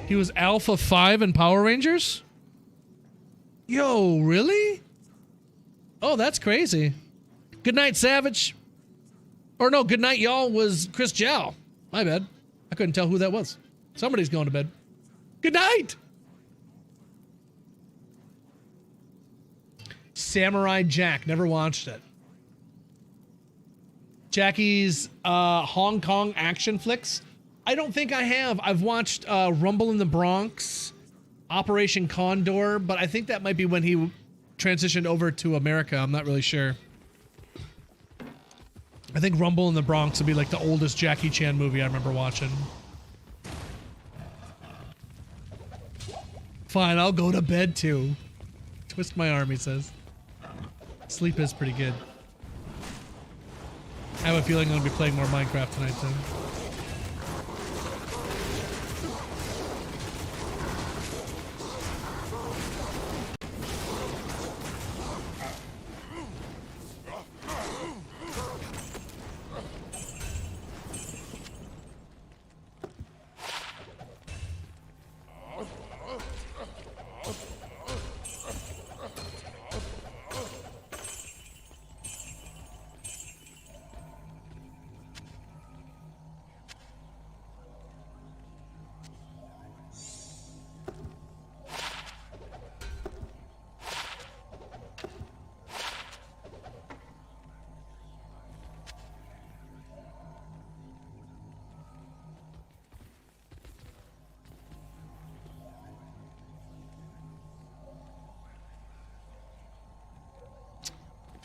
He was Alpha 5 in Power Rangers? Yo, really? Oh, that's crazy. Good night, Savage. Or no, good night, y'all was Chris Jow. My bad. I couldn't tell who that was. Somebody's going to bed. Good night. Samurai Jack. Never watched it. Jackie's Hong Kong action flicks. I don't think I have. I've watched Rumble in the Bronx, Operation Condor, but I think that might be when he transitioned over to America. I'm not really sure. I think Rumble in the Bronx would be like the oldest Jackie Chan movie I remember watching. Fine, I'll go to bed too. Twist my arm, he says. Sleep is pretty good. I have a feeling I'm going to be playing more Minecraft tonight then.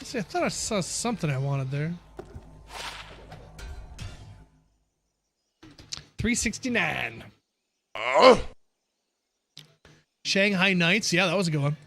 See, I thought I saw something I wanted there. 369. Shanghai Nights. Yeah, that was a good one.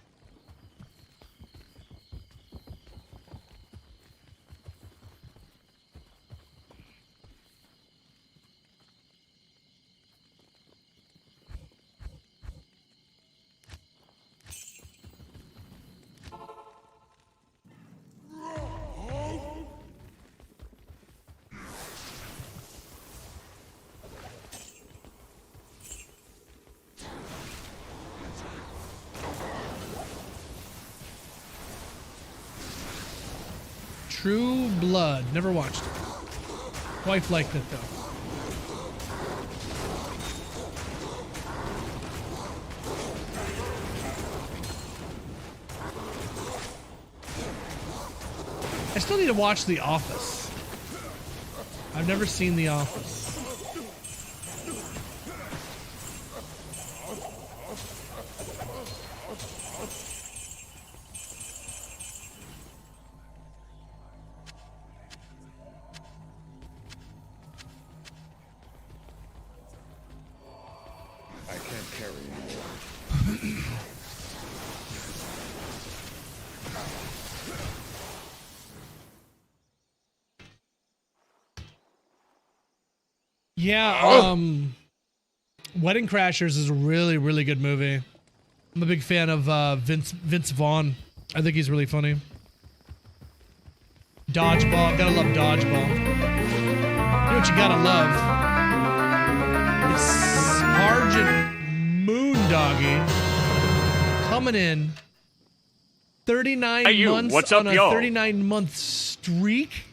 True Blood. Never watched it. Wife liked it though. I still need to watch The Office. I've never seen The Office. Yeah, Wedding Crashers is a really, really good movie. I'm a big fan of Vince Vaughn. I think he's really funny. Dodgeball, gotta love Dodgeball. You know what you gotta love? It's Sergeant Moondoggy coming in 39 months What's up, on a yo? 39-month streak.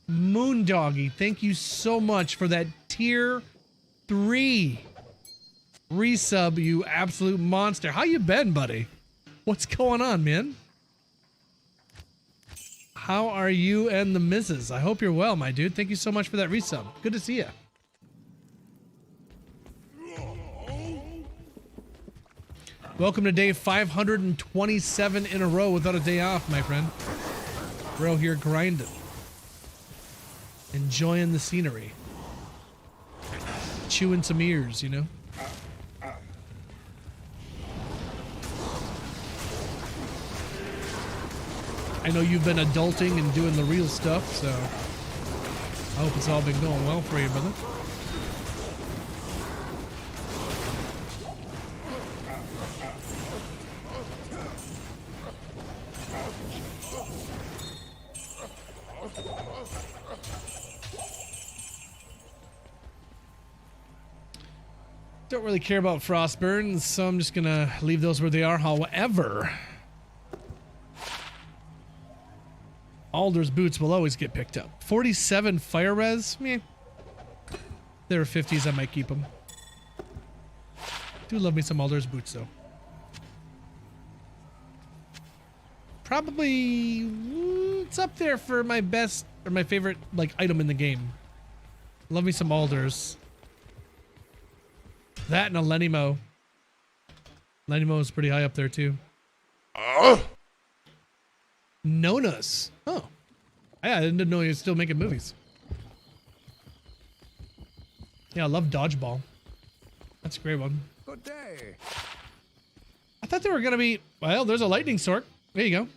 Moondoggy, thank you so much for that tier 3 resub, you absolute monster. How you been, buddy? What's going on, man? How are you and the missus? I hope you're well, my dude. Thank you so much for that resub. Good to see you. Welcome to day 527 in a row without a day off, my friend. We're out here grinding. Enjoying the scenery. chewing some ears, you know? I know you've been adulting and doing the real stuff, so I hope it's all been going well for you, brother. Don't really care about frost burns, so I'm just gonna leave those where they are. However, Alder's boots will always get picked up. 47 fire res? Meh. There are 50s, I might keep them. Do love me some Alder's boots, though. Probably, it's up there for my best, or my favorite, like, item in the game. Love me some Alders. That and a Lenimo. Lenimo is pretty high up there, too. Nonas. Oh. Yeah, I didn't know he was still making movies. Yeah, I love Dodgeball. That's a great one. Good day. I thought they were going to be... Well, there's a lightning stork. There you go.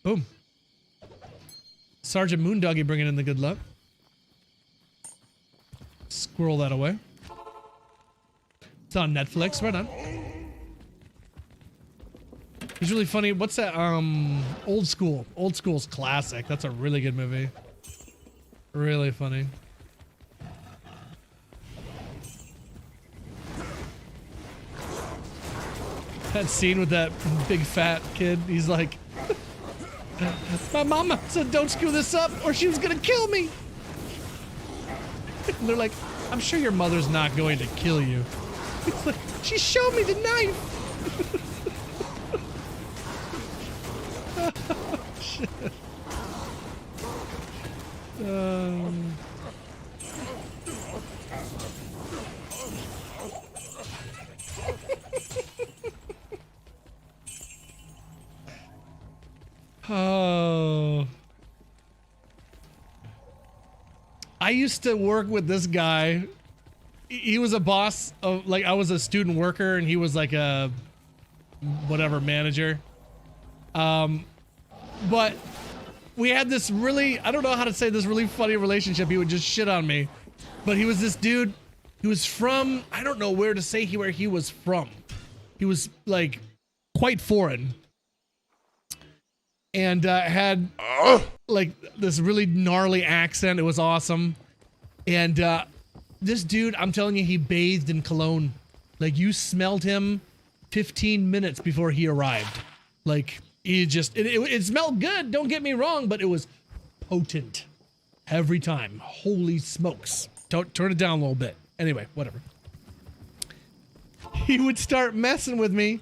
Boom. Sergeant Moondoggy bringing in the good luck. Squirrel that away. It's on Netflix. Right on. He's really funny. What's that? Old School. Old School's classic. That's a really good movie. Really funny. That scene with that big fat kid. He's like, my mama said don't screw this up or she was gonna kill me. And they're like, I'm sure your mother's not going to kill you. It's like, she showed me the knife. Oh, shit. Oh. I used to work with this guy. He was a boss of, like, I was a student worker and he was like a whatever manager. But we had this really, I don't know how to say, this really funny relationship. He would just shit on me. But he was this dude who was from, I don't know where to say where he was from. He was like quite foreign. And had like this really gnarly accent. It was awesome. And this dude, I'm telling you, he bathed in cologne. Like, you smelled him 15 minutes before he arrived. Like, he just, it smelled good, don't get me wrong, but it was potent every time. Holy smokes. Turn it down a little bit. Anyway, whatever. He would start messing with me.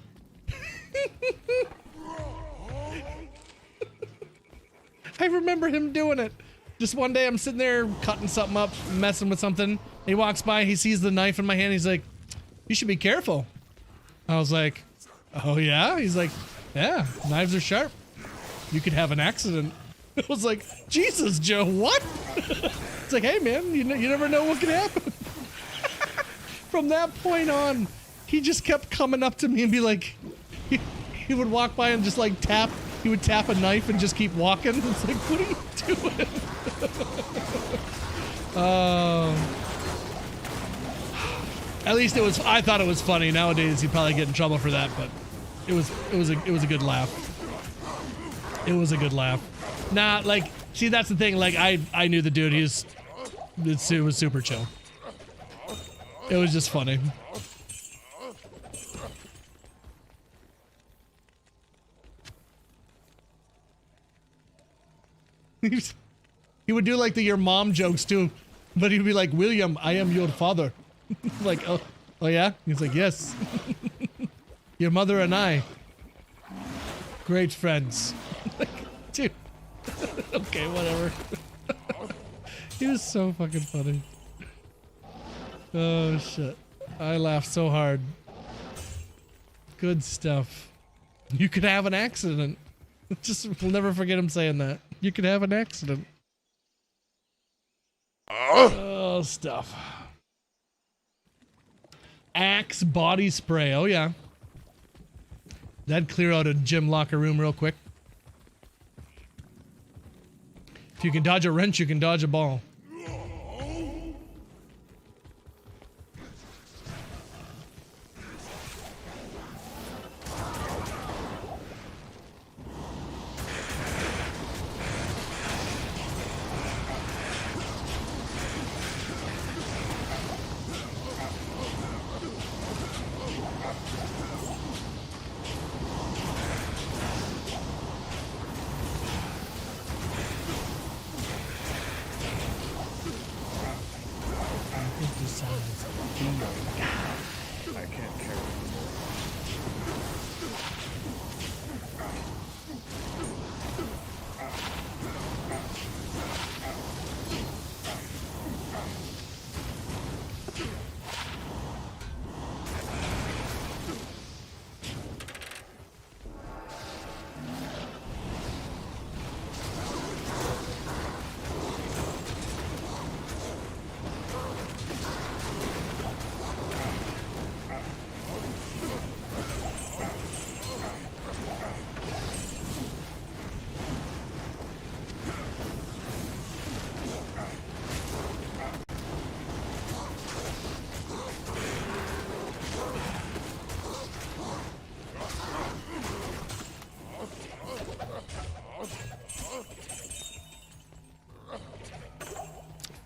I remember him doing it. Just one day I'm sitting there cutting something up, messing with something. He walks by, he sees the knife in my hand. He's like, you should be careful. I was like, oh yeah? He's like, yeah, knives are sharp. You could have an accident. I was like, Jesus, Joe, what? It's like, hey man, you never know what could happen. From that point on, he just kept coming up to me and be like, he would walk by and just like tap. He would tap a knife and just keep walking. It's like, what are you doing? At least it was. I thought it was funny. Nowadays, he'd probably get in trouble for that, but it was a good laugh. It was a good laugh. Nah, like, see, that's the thing. Like, I knew the dude. It was super chill. It was just funny. He would do like the your mom jokes too, but he'd be like, William, I am your father. Like, oh yeah? He's like, yes. Your mother and I, great friends. Like, dude. Okay, whatever. He was so fucking funny. Oh shit. I laughed so hard. Good stuff. You could have an accident. Just, we'll never forget him saying that. You could have an accident. Oh, stuff. Axe body spray. Oh, yeah. That'd clear out a gym locker room real quick. If you can dodge a wrench, you can dodge a ball. I can't carry anymore.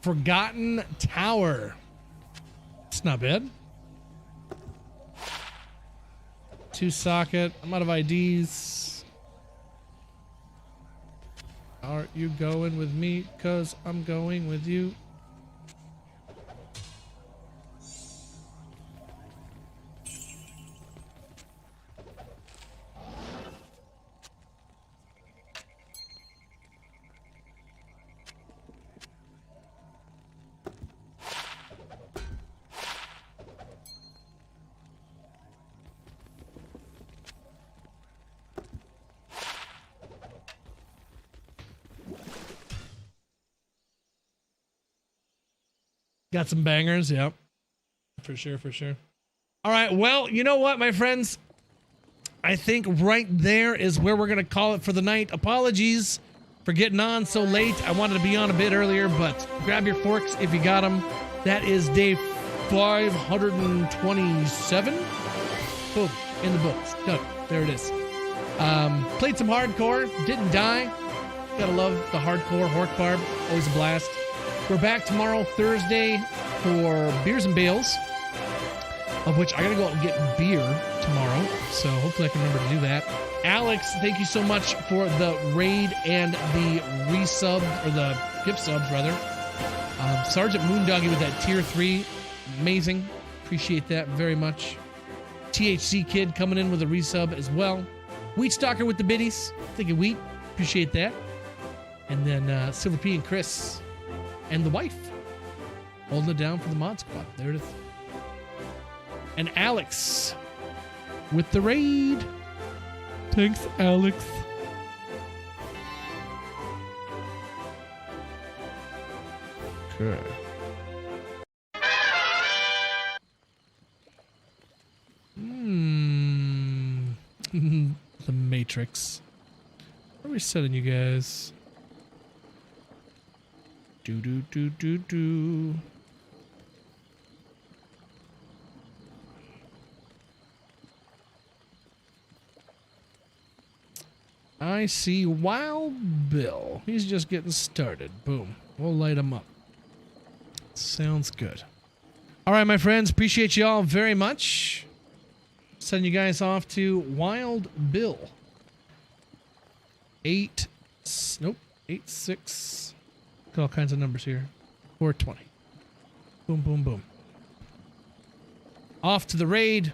Forgotten Tower. It's not bad. 2 socket. I'm out of IDs. Are you going with me? 'Cause I'm going with you. Got some bangers, yep. For sure, for sure. All right, well, you know what, my friends? I think right there is where we're going to call it for the night. Apologies for getting on so late. I wanted to be on a bit earlier, but grab your forks if you got them. That is day 527. Boom, in the books. Done. There it is. Played some hardcore, didn't die. Gotta love the hardcore HORK barb. Always a blast. We're back tomorrow, Thursday, for Beers and Bales, of which I gotta go out and get beer tomorrow, so hopefully I can remember to do that. Alex, thank you so much for the raid and the resub, or the gift subs, rather. Sergeant Moondoggy with that tier 3, amazing. Appreciate that very much. THC Kid coming in with a resub as well. Wheat Stalker with the biddies, thinking wheat, appreciate that. And then Silver P and Chris. And the wife holding it down for the mod squad. There it is. And Alex with the raid. Thanks, Alex. Okay. The Matrix. Where are we setting you guys? Do. I see Wild Bill. He's just getting started. Boom. We'll light him up. Sounds good. All right, my friends. Appreciate you all very much. Sending you guys off to Wild Bill. 86. All kinds of numbers here. 420. Boom, boom, boom. Off to the raid.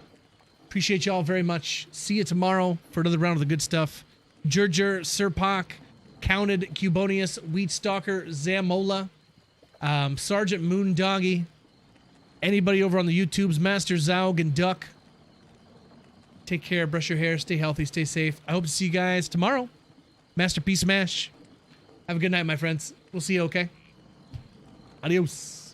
Appreciate y'all very much. See you tomorrow for another round of the good stuff. Jurger, Sirpak, Counted, Cubonius, Wheat Stalker, Zamola, Sergeant Moondoggy, anybody over on the YouTubes, Master Zaug and Duck. Take care, brush your hair, stay healthy, stay safe. I hope to see you guys tomorrow. Masterpiece Smash. Have a good night, my friends. We'll see you, okay? Adios.